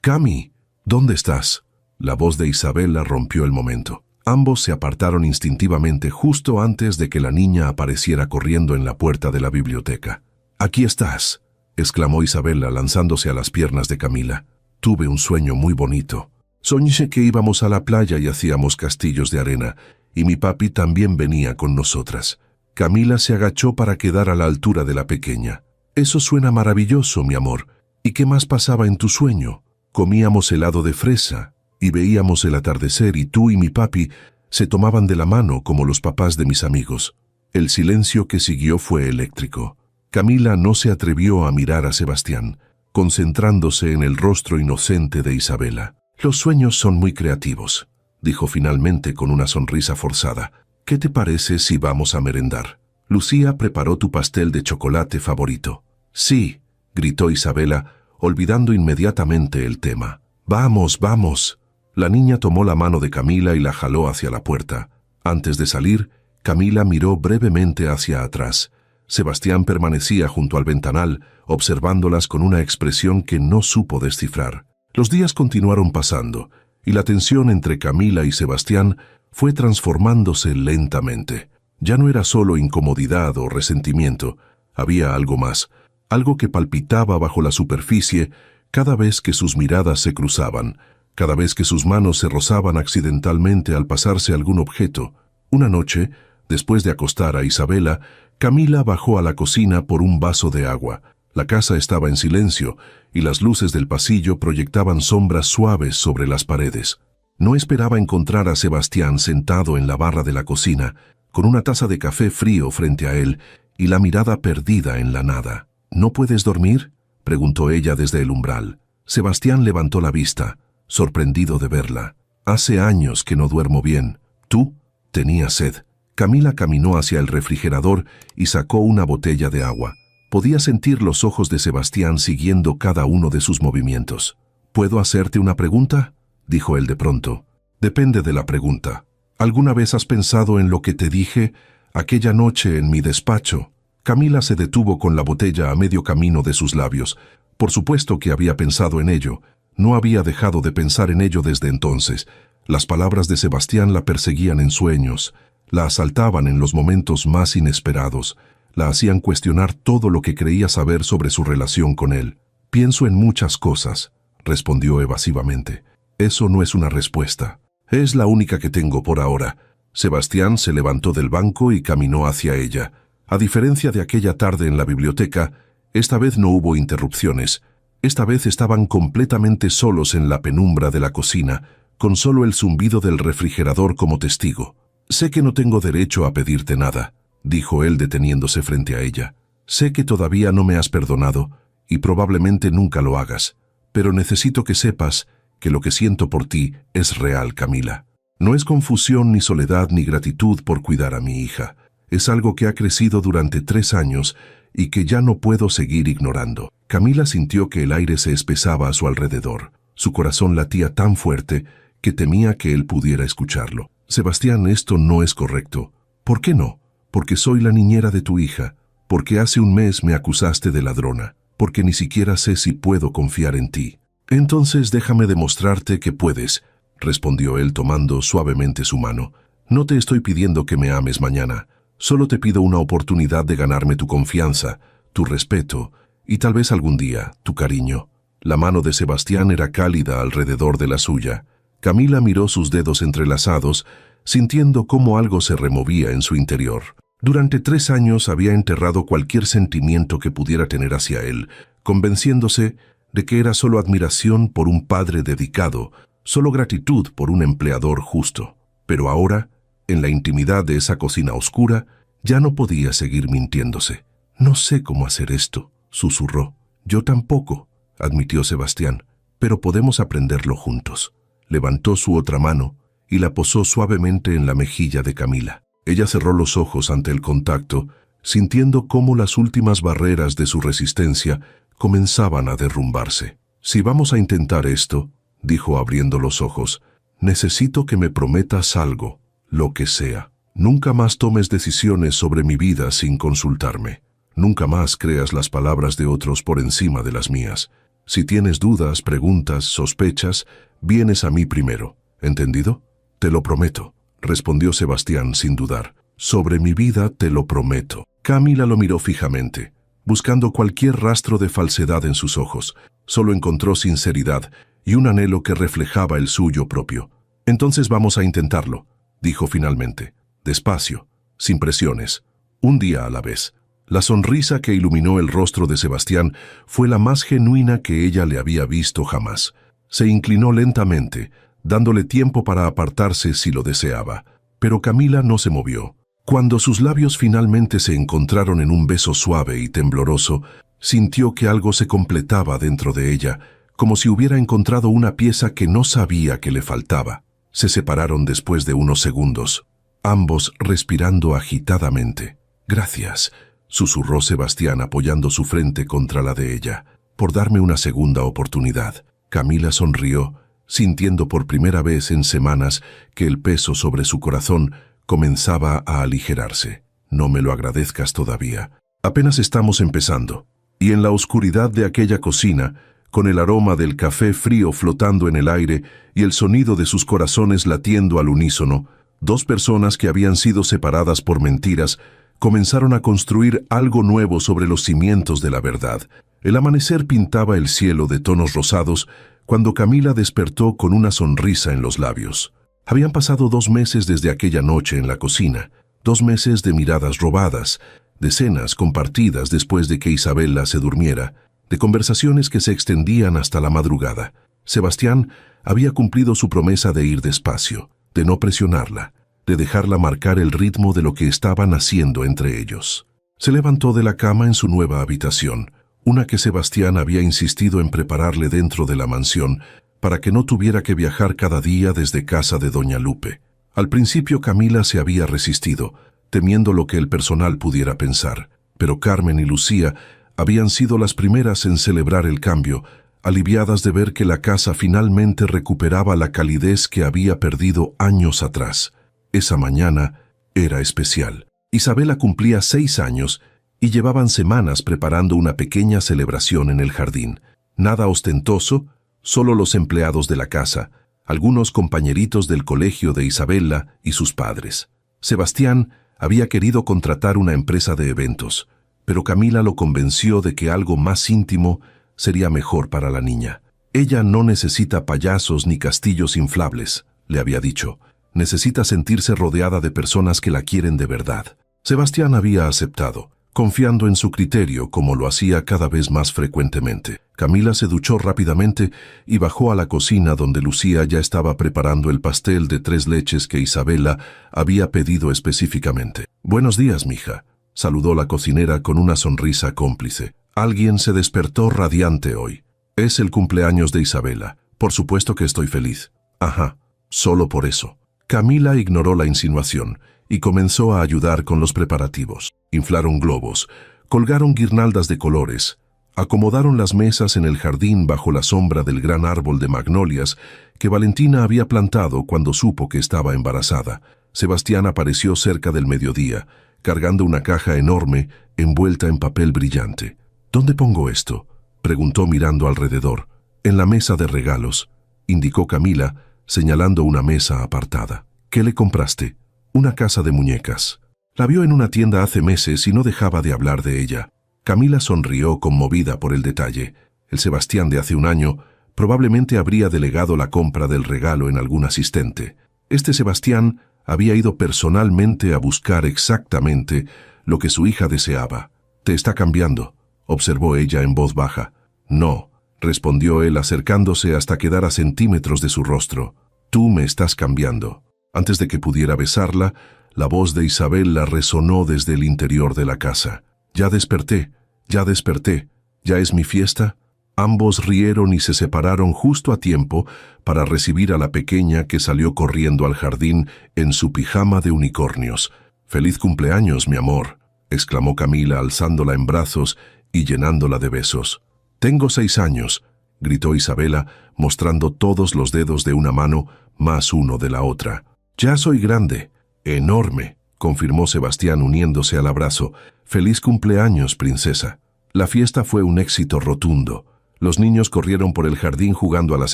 Cami, ¿dónde estás?». La voz de Isabela rompió el momento. Ambos se apartaron instintivamente justo antes de que la niña apareciera corriendo en la puerta de la biblioteca. «Aquí estás», exclamó Isabela lanzándose a las piernas de Camila. «Tuve un sueño muy bonito. Soñé que íbamos a la playa y hacíamos castillos de arena, y mi papi también venía con nosotras». Camila se agachó para quedar a la altura de la pequeña. «Eso suena maravilloso, mi amor. ¿Y qué más pasaba en tu sueño?». «Comíamos helado de fresa y veíamos el atardecer y tú y mi papi se tomaban de la mano como los papás de mis amigos». El silencio que siguió fue eléctrico. Camila no se atrevió a mirar a Sebastián, concentrándose en el rostro inocente de Isabela. «Los sueños son muy creativos», dijo finalmente con una sonrisa forzada. «¿Qué te parece si vamos a merendar? Lucía preparó tu pastel de chocolate favorito». «Sí», gritó Isabela, olvidando inmediatamente el tema. «Vamos, vamos». La niña tomó la mano de Camila y la jaló hacia la puerta. Antes de salir, Camila miró brevemente hacia atrás. Sebastián permanecía junto al ventanal, observándolas con una expresión que no supo descifrar. Los días continuaron pasando, y la tensión entre Camila y Sebastián fue transformándose lentamente. Ya no era solo incomodidad o resentimiento, había algo más, algo que palpitaba bajo la superficie cada vez que sus miradas se cruzaban, cada vez que sus manos se rozaban accidentalmente al pasarse algún objeto. Una noche, después de acostar a Isabela, Camila bajó a la cocina por un vaso de agua. La casa estaba en silencio y las luces del pasillo proyectaban sombras suaves sobre las paredes. No esperaba encontrar a Sebastián sentado en la barra de la cocina, con una taza de café frío frente a él y la mirada perdida en la nada. «¿No puedes dormir?», preguntó ella desde el umbral. Sebastián levantó la vista, sorprendido de verla. «Hace años que no duermo bien. ¿Tú?». «Tenía sed». Camila caminó hacia el refrigerador y sacó una botella de agua. Podía sentir los ojos de Sebastián siguiendo cada uno de sus movimientos. «¿Puedo hacerte una pregunta?», dijo él de pronto. Depende de la pregunta. ¿Alguna vez has pensado en lo que te dije aquella noche en mi despacho? Camila se detuvo con la botella a medio camino de sus labios. Por supuesto que había pensado en ello. No había dejado de pensar en ello desde entonces. Las palabras de Sebastián la perseguían en sueños, la asaltaban en los momentos más inesperados, la hacían cuestionar todo lo que creía saber sobre su relación con él. «Pienso en muchas cosas», respondió evasivamente. «Eso no es una respuesta. Es la única que tengo por ahora». Sebastián se levantó del banco y caminó hacia ella. A diferencia de aquella tarde en la biblioteca, esta vez no hubo interrupciones. Esta vez estaban completamente solos en la penumbra de la cocina, con solo el zumbido del refrigerador como testigo. «Sé que no tengo derecho a pedirte nada», dijo él deteniéndose frente a ella. «Sé que todavía no me has perdonado, y probablemente nunca lo hagas, pero necesito que sepas que lo que siento por ti es real, Camila. No es confusión, ni soledad, ni gratitud por cuidar a mi hija. Es algo que ha crecido durante 3 años y que ya no puedo seguir ignorando». Camila sintió que el aire se espesaba a su alrededor. Su corazón latía tan fuerte que temía que él pudiera escucharlo. «Sebastián, esto no es correcto». «¿Por qué no?» «Porque soy la niñera de tu hija. Porque hace un mes me acusaste de ladrona. Porque ni siquiera sé si puedo confiar en ti». «Entonces déjame demostrarte que puedes», respondió él tomando suavemente su mano. «No te estoy pidiendo que me ames mañana. Solo te pido una oportunidad de ganarme tu confianza, tu respeto y tal vez algún día tu cariño». La mano de Sebastián era cálida alrededor de la suya. Camila miró sus dedos entrelazados, sintiendo cómo algo se removía en su interior. Durante 3 años había enterrado cualquier sentimiento que pudiera tener hacia él, convenciéndose de que era solo admiración por un padre dedicado, solo gratitud por un empleador justo. Pero ahora, en la intimidad de esa cocina oscura, ya no podía seguir mintiéndose. «No sé cómo hacer esto», susurró. «Yo tampoco», admitió Sebastián, «pero podemos aprenderlo juntos». Levantó su otra mano y la posó suavemente en la mejilla de Camila. Ella cerró los ojos ante el contacto, sintiendo cómo las últimas barreras de su resistencia comenzaban a derrumbarse. «Si vamos a intentar esto», dijo abriendo los ojos, «necesito que me prometas algo, lo que sea. Nunca más tomes decisiones sobre mi vida sin consultarme. Nunca más creas las palabras de otros por encima de las mías. Si tienes dudas, preguntas, sospechas, vienes a mí primero. ¿Entendido?» «Te lo prometo», respondió Sebastián sin dudar. «Sobre mi vida te lo prometo». Camila lo miró fijamente, buscando cualquier rastro de falsedad en sus ojos. Solo encontró sinceridad y un anhelo que reflejaba el suyo propio. «Entonces vamos a intentarlo», dijo finalmente. «Despacio, sin presiones, un día a la vez». La sonrisa que iluminó el rostro de Sebastián fue la más genuina que ella le había visto jamás. Se inclinó lentamente, dándole tiempo para apartarse si lo deseaba. Pero Camila no se movió. Cuando sus labios finalmente se encontraron en un beso suave y tembloroso, sintió que algo se completaba dentro de ella, como si hubiera encontrado una pieza que no sabía que le faltaba. Se separaron después de unos segundos, ambos respirando agitadamente. «Gracias», susurró Sebastián apoyando su frente contra la de ella, «por darme una segunda oportunidad». Camila sonrió, sintiendo por primera vez en semanas que el peso sobre su corazón comenzaba a aligerarse. «No me lo agradezcas todavía. Apenas estamos empezando». Y en la oscuridad de aquella cocina, con el aroma del café frío flotando en el aire y el sonido de sus corazones latiendo al unísono, 2 personas que habían sido separadas por mentiras comenzaron a construir algo nuevo sobre los cimientos de la verdad. El amanecer pintaba el cielo de tonos rosados cuando Camila despertó con una sonrisa en los labios. Habían pasado 2 meses desde aquella noche en la cocina, 2 meses de miradas robadas, de cenas compartidas después de que Isabela se durmiera, de conversaciones que se extendían hasta la madrugada. Sebastián había cumplido su promesa de ir despacio, de no presionarla, de dejarla marcar el ritmo de lo que estaban haciendo entre ellos. Se levantó de la cama en su nueva habitación, una que Sebastián había insistido en prepararle dentro de la mansión para que no tuviera que viajar cada día desde casa de doña Lupe. Al principio Camila se había resistido, temiendo lo que el personal pudiera pensar, pero Carmen y Lucía habían sido las primeras en celebrar el cambio, aliviadas de ver que la casa finalmente recuperaba la calidez que había perdido años atrás. Esa mañana era especial. Isabela cumplía 6 años y llevaban semanas preparando una pequeña celebración en el jardín. Nada ostentoso, solo los empleados de la casa, algunos compañeritos del colegio de Isabela y sus padres. Sebastián había querido contratar una empresa de eventos, pero Camila lo convenció de que algo más íntimo sería mejor para la niña. Ella no necesita payasos ni castillos inflables, le había dicho. Necesita sentirse rodeada de personas que la quieren de verdad. Sebastián había aceptado, confiando en su criterio como lo hacía cada vez más frecuentemente. Camila se duchó rápidamente y bajó a la cocina donde Lucía ya estaba preparando el pastel de 3 leches que Isabela había pedido específicamente. «Buenos días, mija», saludó la cocinera con una sonrisa cómplice. «Alguien se despertó radiante hoy. Es el cumpleaños de Isabela. Por supuesto que estoy feliz». «Ajá, solo por eso». Camila ignoró la insinuación y comenzó a ayudar con los preparativos. Inflaron globos, colgaron guirnaldas de colores, acomodaron las mesas en el jardín bajo la sombra del gran árbol de magnolias que Valentina había plantado cuando supo que estaba embarazada. Sebastián apareció cerca del mediodía, cargando una caja enorme envuelta en papel brillante. «¿Dónde pongo esto?», preguntó mirando alrededor. «En la mesa de regalos», indicó Camila, señalando una mesa apartada. «¿Qué le compraste?» «Una casa de muñecas». La vio en una tienda hace meses y no dejaba de hablar de ella. Camila sonrió conmovida por el detalle. El Sebastián de hace un año probablemente habría delegado la compra del regalo en algún asistente. Este Sebastián había ido personalmente a buscar exactamente lo que su hija deseaba. «Te está cambiando», observó ella en voz baja. «No», respondió él acercándose hasta quedar a centímetros de su rostro. «Tú me estás cambiando». Antes de que pudiera besarla, la voz de Isabela resonó desde el interior de la casa. «Ya desperté, ya desperté, ¿ya es mi fiesta?» Ambos rieron y se separaron justo a tiempo para recibir a la pequeña que salió corriendo al jardín en su pijama de unicornios. «Feliz cumpleaños, mi amor», exclamó Camila alzándola en brazos y llenándola de besos. «Tengo 6 años», gritó Isabela, mostrando todos los dedos de una mano más uno de la otra. «Ya soy grande». «Enorme», confirmó Sebastián uniéndose al abrazo. «Feliz cumpleaños, princesa». La fiesta fue un éxito rotundo. Los niños corrieron por el jardín jugando a las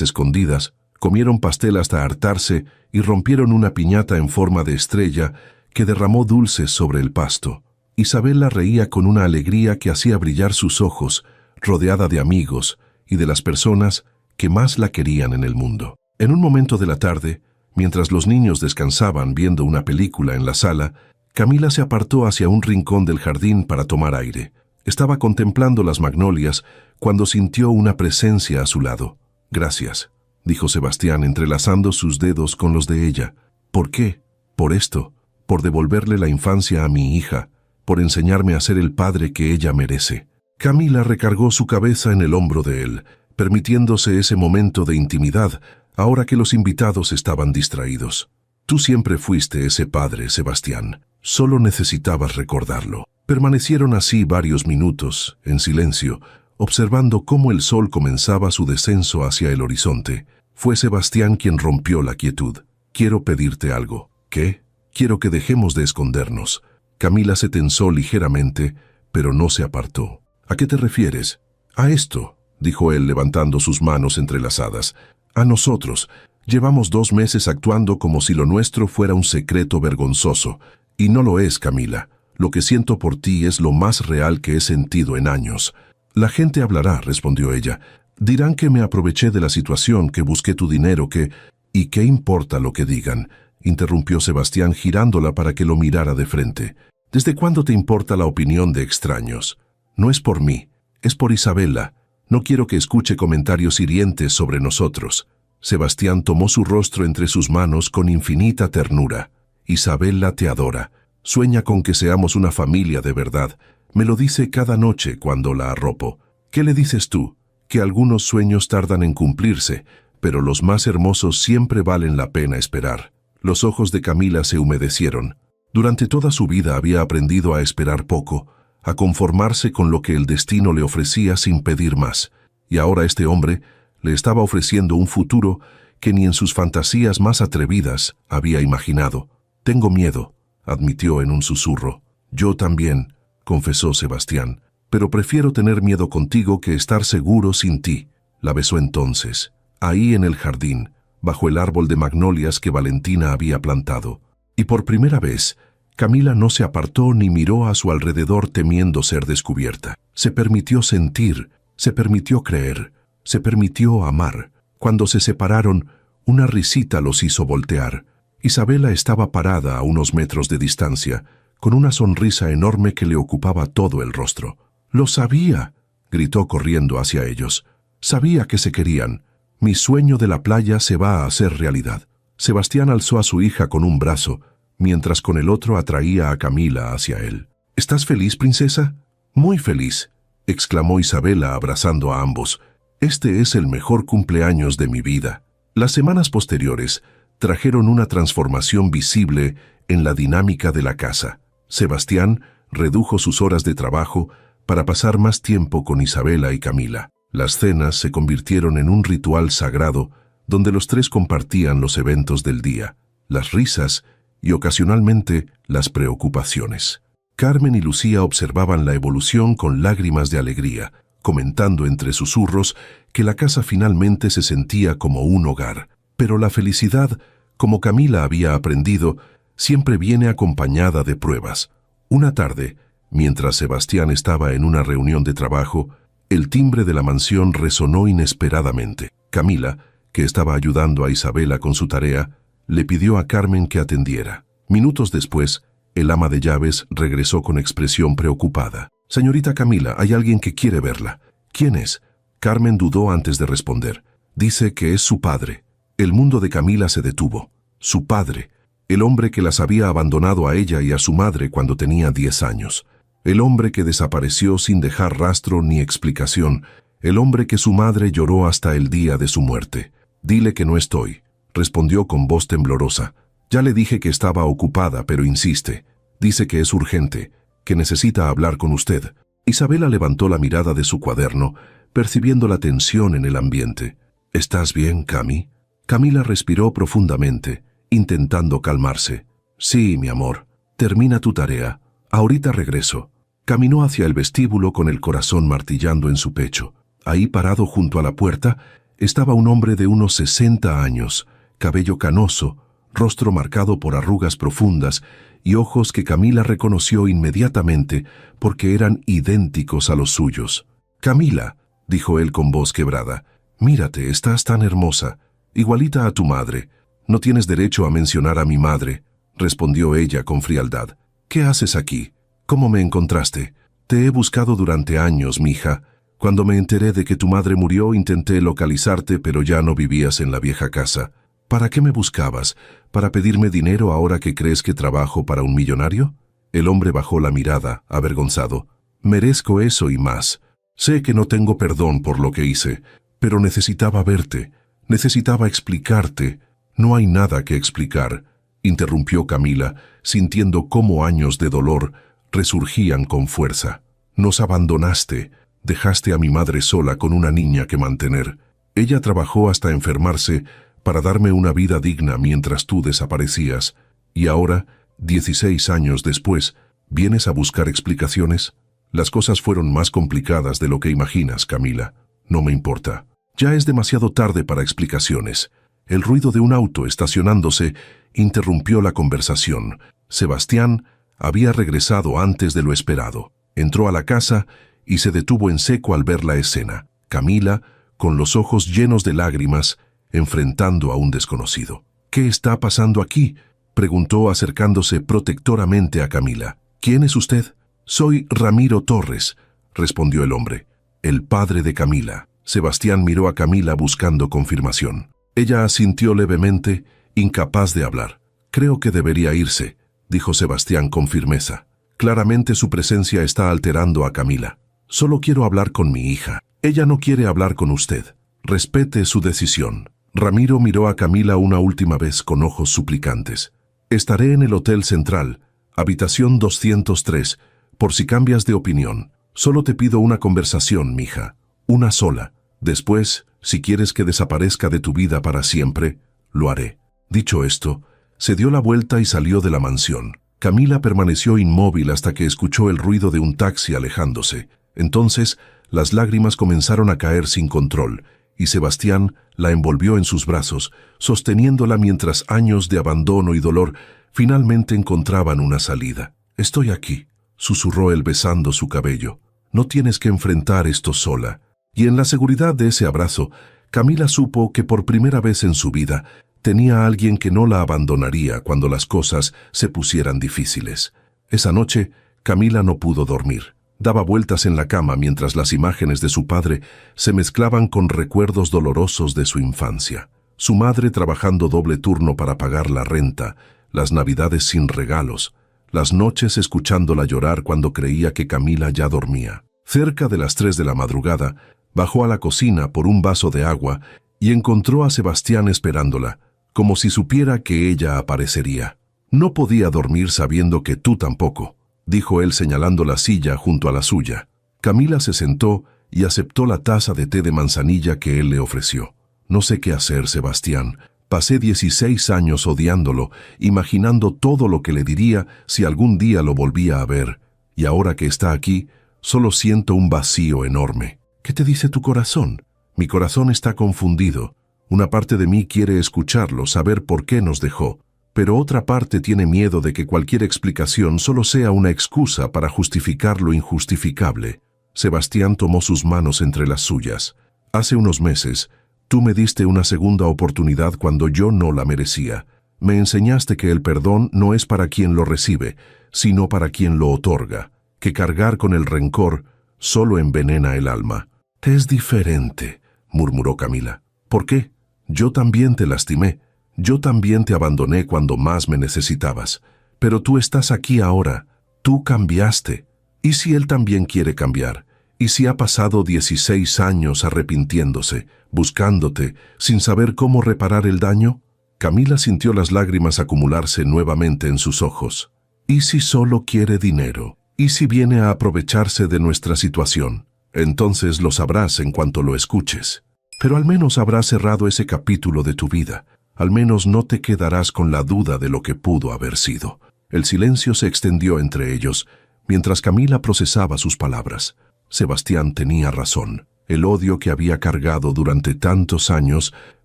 escondidas, comieron pastel hasta hartarse y rompieron una piñata en forma de estrella que derramó dulces sobre el pasto. Isabela reía con una alegría que hacía brillar sus ojos, rodeada de amigos y de las personas que más la querían en el mundo. En un momento de la tarde, mientras los niños descansaban viendo una película en la sala, Camila se apartó hacia un rincón del jardín para tomar aire. Estaba contemplando las magnolias cuando sintió una presencia a su lado. «Gracias», dijo Sebastián entrelazando sus dedos con los de ella. «¿Por qué?» «Por esto, por devolverle la infancia a mi hija, por enseñarme a ser el padre que ella merece». Camila recargó su cabeza en el hombro de él, permitiéndose ese momento de intimidad ahora que los invitados estaban distraídos. «Tú siempre fuiste ese padre, Sebastián. Solo necesitabas recordarlo». Permanecieron así varios minutos, en silencio, observando cómo el sol comenzaba su descenso hacia el horizonte. Fue Sebastián quien rompió la quietud. «Quiero pedirte algo». «¿Qué?» «Quiero que dejemos de escondernos». Camila se tensó ligeramente, pero no se apartó. «¿A qué te refieres?» «A esto», dijo él levantando sus manos entrelazadas. «A nosotros. Llevamos 2 meses actuando como si lo nuestro fuera un secreto vergonzoso. Y no lo es, Camila. Lo que siento por ti es lo más real que he sentido en años». «La gente hablará», respondió ella. «Dirán que me aproveché de la situación, que busqué tu dinero, que...» «¿Y qué importa lo que digan?», interrumpió Sebastián girándola para que lo mirara de frente. «¿Desde cuándo te importa la opinión de extraños? No es por mí, es por Isabela. No quiero que escuche comentarios hirientes sobre nosotros». Sebastián tomó su rostro entre sus manos con infinita ternura. «Isabela te adora. Sueña con que seamos una familia de verdad. Me lo dice cada noche cuando la arropo. ¿Qué le dices tú? Que algunos sueños tardan en cumplirse, pero los más hermosos siempre valen la pena esperar». Los ojos de Camila se humedecieron. Durante toda su vida había aprendido a esperar poco, a conformarse con lo que el destino le ofrecía sin pedir más. y ahora este hombre le estaba ofreciendo un futuro que ni en sus fantasías más atrevidas había imaginado. «Tengo miedo», admitió en un susurro. «Yo también», confesó Sebastián, «pero prefiero tener miedo contigo que estar seguro sin ti». La besó entonces, ahí en el jardín, bajo el árbol de magnolias que Valentina había plantado. Y por primera vez, Camila no se apartó ni miró a su alrededor temiendo ser descubierta. Se permitió sentir, se permitió creer, se permitió amar. Cuando se separaron, una risita los hizo voltear. Isabela estaba parada a unos metros de distancia, con una sonrisa enorme que le ocupaba todo el rostro. «Lo sabía», gritó corriendo hacia ellos. «Sabía que se querían. Mi sueño de la playa se va a hacer realidad». Sebastián alzó a su hija con un brazo, mientras con el otro atraía a Camila hacia él. «¿Estás feliz, princesa?» «Muy feliz», exclamó Isabela abrazando a ambos. «Este es el mejor cumpleaños de mi vida». Las semanas posteriores trajeron una transformación visible en la dinámica de la casa. Sebastián redujo sus horas de trabajo para pasar más tiempo con Isabela y Camila. Las cenas se convirtieron en un ritual sagrado donde los tres compartían los eventos del día, las risas y ocasionalmente las preocupaciones. Carmen y Lucía observaban la evolución con lágrimas de alegría, comentando entre susurros que la casa finalmente se sentía como un hogar. Pero la felicidad, como Camila había aprendido, siempre viene acompañada de pruebas. Una tarde, mientras Sebastián estaba en una reunión de trabajo, el timbre de la mansión resonó inesperadamente. Camila, que estaba ayudando a Isabela con su tarea, le pidió a Carmen que atendiera. Minutos después, el ama de llaves regresó con expresión preocupada. «Señorita Camila, hay alguien que quiere verla». «¿Quién es?» Carmen dudó antes de responder. «Dice que es su padre». El mundo de Camila se detuvo. Su padre, el hombre que las había abandonado a ella y a su madre cuando tenía 10 años. El hombre que desapareció sin dejar rastro ni explicación. El hombre que su madre lloró hasta el día de su muerte. «Dile que no estoy», respondió con voz temblorosa. «Ya le dije que estaba ocupada, pero insiste. Dice que es urgente, que necesita hablar con usted». Isabela levantó la mirada de su cuaderno, percibiendo la tensión en el ambiente. «¿Estás bien, Cami?» Camila respiró profundamente, intentando calmarse. «Sí, mi amor. Termina tu tarea. Ahorita regreso». Caminó hacia el vestíbulo con el corazón martillando en su pecho. Ahí, parado junto a la puerta, estaba un hombre de unos 60 años, cabello canoso, rostro marcado por arrugas profundas y ojos que Camila reconoció inmediatamente porque eran idénticos a los suyos. «Camila», dijo él con voz quebrada, «mírate, estás tan hermosa, igualita a tu madre». «No tienes derecho a mencionar a mi madre», respondió ella con frialdad. «¿Qué haces aquí? ¿Cómo me encontraste? Te he buscado durante años, mija. Cuando me enteré de que tu madre murió, intenté localizarte, pero ya no vivías en la vieja casa. ¿Para qué me buscabas? ¿Para pedirme dinero ahora que crees que trabajo para un millonario?» El hombre bajó la mirada, avergonzado. «Merezco eso y más. Sé que no tengo perdón por lo que hice, pero necesitaba verte, necesitaba explicarte». «No hay nada que explicar», interrumpió Camila, sintiendo cómo años de dolor resurgían con fuerza. «Nos abandonaste. Dejaste a mi madre sola con una niña que mantener. Ella trabajó hasta enfermarse para darme una vida digna mientras tú desaparecías. Y ahora, 16 años después, ¿vienes a buscar explicaciones? Las cosas fueron más complicadas de lo que imaginas, Camila. No me importa. Ya es demasiado tarde para explicaciones». El ruido de un auto estacionándose interrumpió la conversación. Sebastián había regresado antes de lo esperado. Entró a la casa y se detuvo en seco al ver la escena. Camila, con los ojos llenos de lágrimas, enfrentando a un desconocido. «¿Qué está pasando aquí?», preguntó acercándose protectoramente a Camila. «¿Quién es usted?» «Soy Ramiro Torres», respondió el hombre, «el padre de Camila». Sebastián miró a Camila buscando confirmación. Ella asintió levemente, incapaz de hablar. «Creo que debería irse», dijo Sebastián con firmeza. Claramente su presencia está alterando a Camila. «Solo quiero hablar con mi hija. Ella no quiere hablar con usted. Respete su decisión». Ramiro miró a Camila una última vez con ojos suplicantes. «Estaré en el Hotel Central, habitación 203, por si cambias de opinión. Solo te pido una conversación, mija. Una sola». Después, si quieres que desaparezca de tu vida para siempre, lo haré. Dicho esto, se dio la vuelta y salió de la mansión. Camila permaneció inmóvil hasta que escuchó el ruido de un taxi alejándose. Entonces, las lágrimas comenzaron a caer sin control, y Sebastián la envolvió en sus brazos, sosteniéndola mientras años de abandono y dolor finalmente encontraban una salida. «Estoy aquí», susurró él besando su cabello. «No tienes que enfrentar esto sola». Y en la seguridad de ese abrazo, Camila supo que por primera vez en su vida tenía a alguien que no la abandonaría cuando las cosas se pusieran difíciles. Esa noche, Camila no pudo dormir. Daba vueltas en la cama mientras las imágenes de su padre se mezclaban con recuerdos dolorosos de su infancia. Su madre trabajando doble turno para pagar la renta, las navidades sin regalos, las noches escuchándola llorar cuando creía que Camila ya dormía. Cerca de las 3 de la madrugada, bajó a la cocina por un vaso de agua y encontró a Sebastián esperándola, como si supiera que ella aparecería. «No podía dormir sabiendo que tú tampoco», dijo él señalando la silla junto a la suya. Camila se sentó y aceptó la taza de té de manzanilla que él le ofreció. «No sé qué hacer, Sebastián. Pasé 16 años odiándolo, imaginando todo lo que le diría si algún día lo volvía a ver, y ahora que está aquí, solo siento un vacío enorme». «¿Qué te dice tu corazón?» «Mi corazón está confundido. Una parte de mí quiere escucharlo, saber por qué nos dejó, pero otra parte tiene miedo de que cualquier explicación solo sea una excusa para justificar lo injustificable». Sebastián tomó sus manos entre las suyas. «Hace unos meses, tú me diste una segunda oportunidad cuando yo no la merecía. Me enseñaste que el perdón no es para quien lo recibe, sino para quien lo otorga, que cargar con el rencor solo envenena el alma». «Es diferente», murmuró Camila. «¿Por qué? Yo también te lastimé. Yo también te abandoné cuando más me necesitabas. Pero tú estás aquí ahora. Tú cambiaste. ¿Y si él también quiere cambiar? ¿Y si ha pasado 16 años arrepintiéndose, buscándote, sin saber cómo reparar el daño?» Camila sintió las lágrimas acumularse nuevamente en sus ojos. «¿Y si solo quiere dinero? ¿Y si viene a aprovecharse de nuestra situación? Entonces lo sabrás en cuanto lo escuches. Pero al menos habrás cerrado ese capítulo de tu vida. Al menos no te quedarás con la duda de lo que pudo haber sido». El silencio se extendió entre ellos, mientras Camila procesaba sus palabras. Sebastián tenía razón. El odio que había cargado durante tantos años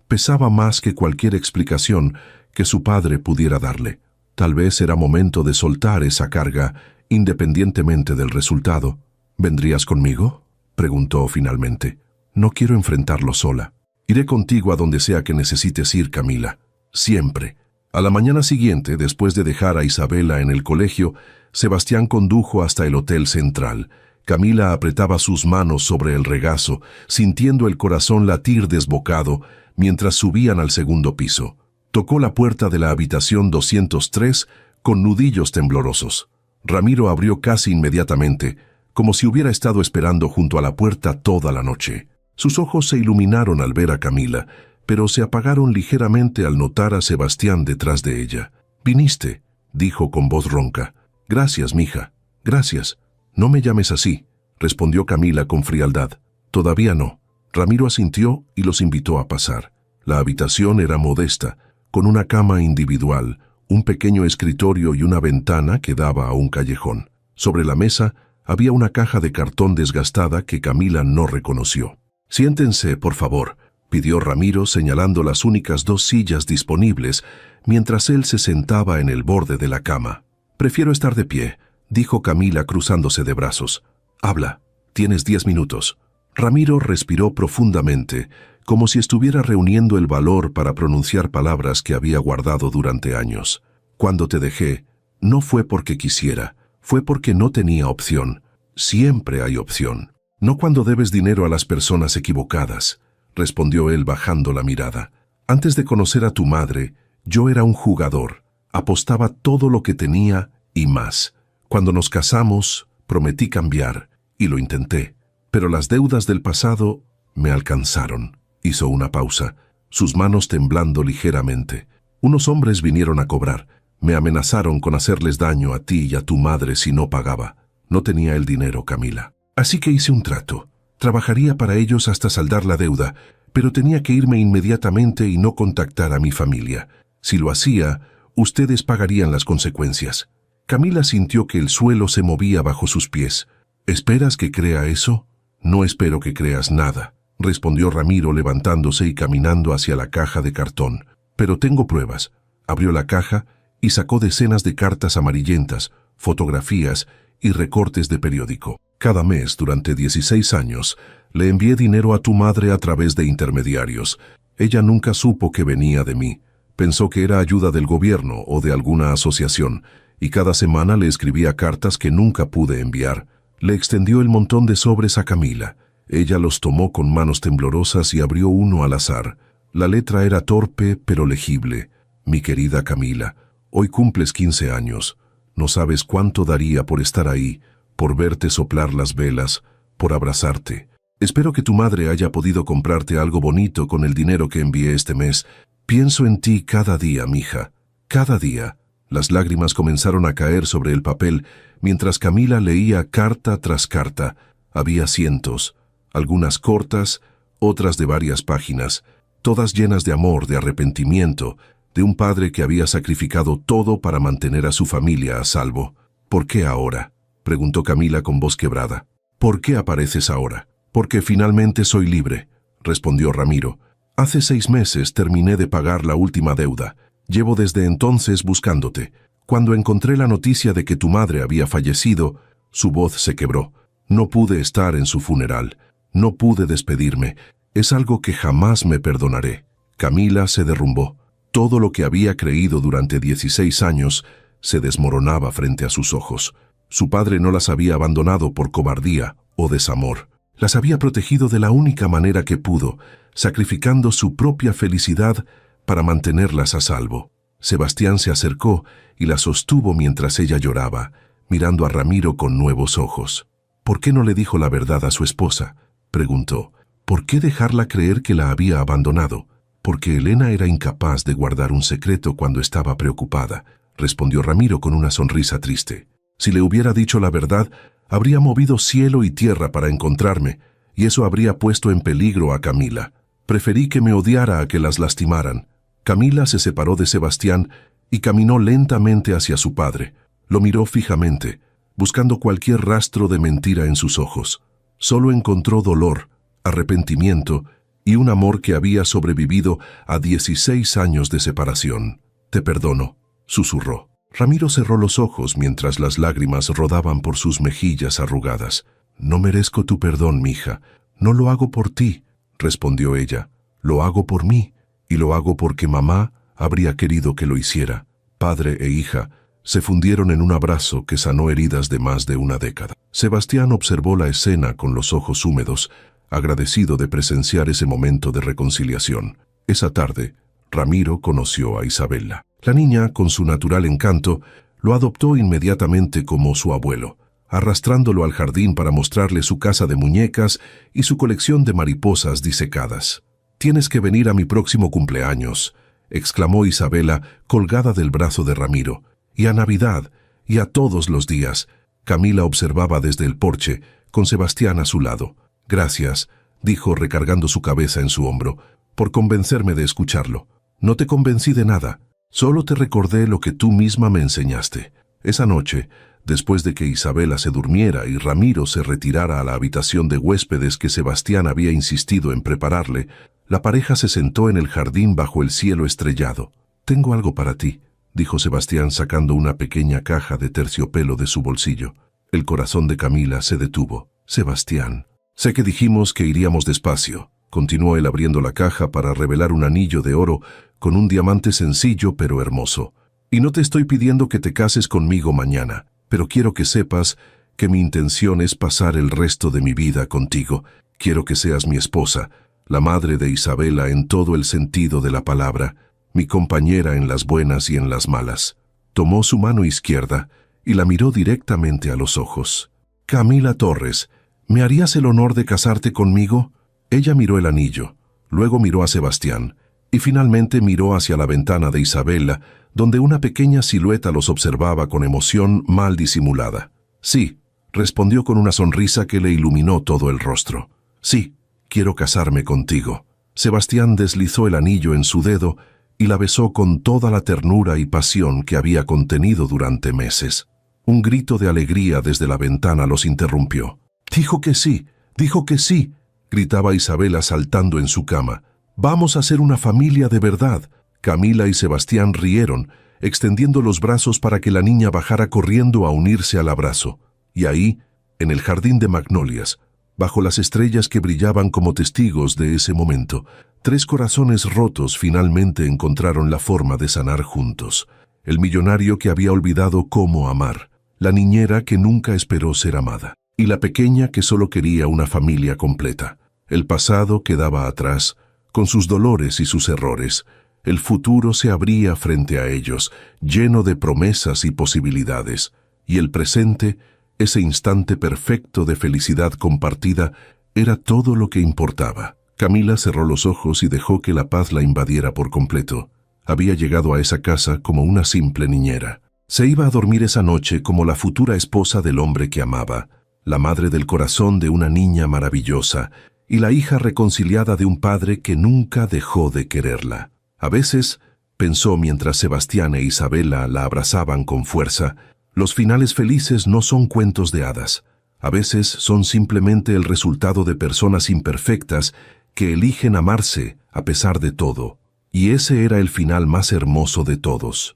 pesaba más que cualquier explicación que su padre pudiera darle. Tal vez era momento de soltar esa carga, independientemente del resultado. «¿Vendrías conmigo?», preguntó finalmente. «No quiero enfrentarlo sola. Iré contigo a donde sea que necesites ir, Camila. Siempre». A la mañana siguiente, después de dejar a Isabela en el colegio, Sebastián condujo hasta el Hotel Central. Camila apretaba sus manos sobre el regazo, sintiendo el corazón latir desbocado, mientras subían al segundo piso. Tocó la puerta de la habitación 203 con nudillos temblorosos. Ramiro abrió casi inmediatamente, como si hubiera estado esperando junto a la puerta toda la noche. Sus ojos se iluminaron al ver a Camila, pero se apagaron ligeramente al notar a Sebastián detrás de ella. «¿Viniste?», dijo con voz ronca. «Gracias, mija. Gracias. No me llames así», respondió Camila con frialdad. «Todavía no». Ramiro asintió y los invitó a pasar. La habitación era modesta, con una cama individual, un pequeño escritorio y una ventana que daba a un callejón. Sobre la mesa había una caja de cartón desgastada que Camila no reconoció. «Siéntense, por favor», pidió Ramiro señalando las únicas 2 sillas disponibles, mientras él se sentaba en el borde de la cama. «Prefiero estar de pie», dijo Camila cruzándose de brazos. «Habla, tienes 10 minutos». Ramiro respiró profundamente, como si estuviera reuniendo el valor para pronunciar palabras que había guardado durante años. «Cuando te dejé, no fue porque quisiera, fue porque no tenía opción. Siempre hay opción. No cuando debes dinero a las personas equivocadas», respondió él bajando la mirada. «Antes de conocer a tu madre, yo era un jugador. Apostaba todo lo que tenía y más. Cuando nos casamos, prometí cambiar, y lo intenté. Pero las deudas del pasado me alcanzaron». Hizo una pausa, sus manos temblando ligeramente. «Unos hombres vinieron a cobrar. Me amenazaron con hacerles daño a ti y a tu madre si no pagaba. No tenía el dinero, Camila. Así que hice un trato. Trabajaría para ellos hasta saldar la deuda, pero tenía que irme inmediatamente y no contactar a mi familia. Si lo hacía, ustedes pagarían las consecuencias. Camila sintió que el suelo se movía bajo sus pies. ¿Esperas que crea eso? No espero que creas nada, respondió Ramiro levantándose y caminando hacia la caja de cartón. Pero tengo pruebas. Abrió la caja y sacó decenas de cartas amarillentas, fotografías y recortes de periódico. Cada mes, durante 16 años, le envié dinero a tu madre a través de intermediarios. Ella nunca supo que venía de mí. Pensó que era ayuda del gobierno o de alguna asociación, y cada semana le escribía cartas que nunca pude enviar. Le extendió el montón de sobres a Camila. Ella los tomó con manos temblorosas y abrió uno al azar. La letra era torpe, pero legible. Mi querida Camila, hoy cumples 15 años. No sabes cuánto daría por estar ahí, por verte soplar las velas, por abrazarte. Espero que tu madre haya podido comprarte algo bonito con el dinero que envié este mes. Pienso en ti cada día, mija. Cada día. Las lágrimas comenzaron a caer sobre el papel mientras Camila leía carta tras carta. Había cientos, algunas cortas, otras de varias páginas, todas llenas de amor, de arrepentimiento, de un padre que había sacrificado todo para mantener a su familia a salvo. ¿Por qué ahora?, preguntó Camila con voz quebrada. ¿Por qué apareces ahora? Porque finalmente soy libre, respondió Ramiro. Hace 6 meses terminé de pagar la última deuda. Llevo desde entonces buscándote. Cuando encontré la noticia de que tu madre había fallecido, su voz se quebró. No pude estar en su funeral. No pude despedirme. Es algo que jamás me perdonaré. Camila se derrumbó. Todo lo que había creído durante 16 años se desmoronaba frente a sus ojos. Su padre no las había abandonado por cobardía o desamor. Las había protegido de la única manera que pudo, sacrificando su propia felicidad para mantenerlas a salvo. Sebastián se acercó y la sostuvo mientras ella lloraba, mirando a Ramiro con nuevos ojos. ¿Por qué no le dijo la verdad a su esposa?, preguntó. ¿Por qué dejarla creer que la había abandonado? Porque Elena era incapaz de guardar un secreto cuando estaba preocupada, respondió Ramiro con una sonrisa triste. Si le hubiera dicho la verdad, habría movido cielo y tierra para encontrarme, y eso habría puesto en peligro a Camila. Preferí que me odiara a que las lastimaran. Camila se separó de Sebastián y caminó lentamente hacia su padre. Lo miró fijamente, buscando cualquier rastro de mentira en sus ojos. Solo encontró dolor, arrepentimiento y un amor que había sobrevivido a 16 años de separación. «Te perdono», susurró. Ramiro cerró los ojos mientras las lágrimas rodaban por sus mejillas arrugadas. «No merezco tu perdón, mija. No lo hago por ti», respondió ella. «Lo hago por mí, y lo hago porque mamá habría querido que lo hiciera». Padre e hija se fundieron en un abrazo que sanó heridas de más de una década. Sebastián observó la escena con los ojos húmedos, agradecido de presenciar ese momento de reconciliación. Esa tarde, Ramiro conoció a Isabela. La niña, con su natural encanto, lo adoptó inmediatamente como su abuelo, arrastrándolo al jardín para mostrarle su casa de muñecas y su colección de mariposas disecadas. «Tienes que venir a mi próximo cumpleaños», exclamó Isabela, colgada del brazo de Ramiro. «Y a Navidad, y a todos los días». Camila observaba desde el porche, con Sebastián a su lado. «Gracias», dijo recargando su cabeza en su hombro, «por convencerme de escucharlo. No te convencí de nada. Solo te recordé lo que tú misma me enseñaste». Esa noche, después de que Isabela se durmiera y Ramiro se retirara a la habitación de huéspedes que Sebastián había insistido en prepararle, la pareja se sentó en el jardín bajo el cielo estrellado. «Tengo algo para ti», dijo Sebastián sacando una pequeña caja de terciopelo de su bolsillo. El corazón de Camila se detuvo. «Sebastián, sé que dijimos que iríamos despacio», continuó él abriendo la caja para revelar un anillo de oro con un diamante sencillo pero hermoso. «Y no te estoy pidiendo que te cases conmigo mañana, pero quiero que sepas que mi intención es pasar el resto de mi vida contigo. Quiero que seas mi esposa, la madre de Isabela en todo el sentido de la palabra, mi compañera en las buenas y en las malas». Tomó su mano izquierda y la miró directamente a los ojos. «Camila Torres, ¿me harías el honor de casarte conmigo?». Ella miró el anillo, luego miró a Sebastián y finalmente miró hacia la ventana de Isabela, donde una pequeña silueta los observaba con emoción mal disimulada. «Sí», respondió con una sonrisa que le iluminó todo el rostro. Sí, quiero casarme contigo. Sebastián deslizó el anillo en su dedo y la besó con toda la ternura y pasión que había contenido durante meses. Un grito de alegría desde la ventana los interrumpió. Dijo que sí, gritaba Isabela saltando en su cama. Vamos a ser una familia de verdad. Camila y Sebastián rieron, extendiendo los brazos para que la niña bajara corriendo a unirse al abrazo. Y ahí, en el jardín de magnolias, bajo las estrellas que brillaban como testigos de ese momento, 3 corazones rotos finalmente encontraron la forma de sanar juntos. El millonario que había olvidado cómo amar, la niñera que nunca esperó ser amada, y la pequeña que solo quería una familia completa. El pasado quedaba atrás, con sus dolores y sus errores. El futuro se abría frente a ellos, lleno de promesas y posibilidades. Y el presente, ese instante perfecto de felicidad compartida, era todo lo que importaba. Camila cerró los ojos y dejó que la paz la invadiera por completo. Había llegado a esa casa como una simple niñera. Se iba a dormir esa noche como la futura esposa del hombre que amaba, la madre del corazón de una niña maravillosa y la hija reconciliada de un padre que nunca dejó de quererla. A veces, pensó mientras Sebastián e Isabela la abrazaban con fuerza, los finales felices no son cuentos de hadas. A veces son simplemente el resultado de personas imperfectas que eligen amarse a pesar de todo. Y ese era el final más hermoso de todos.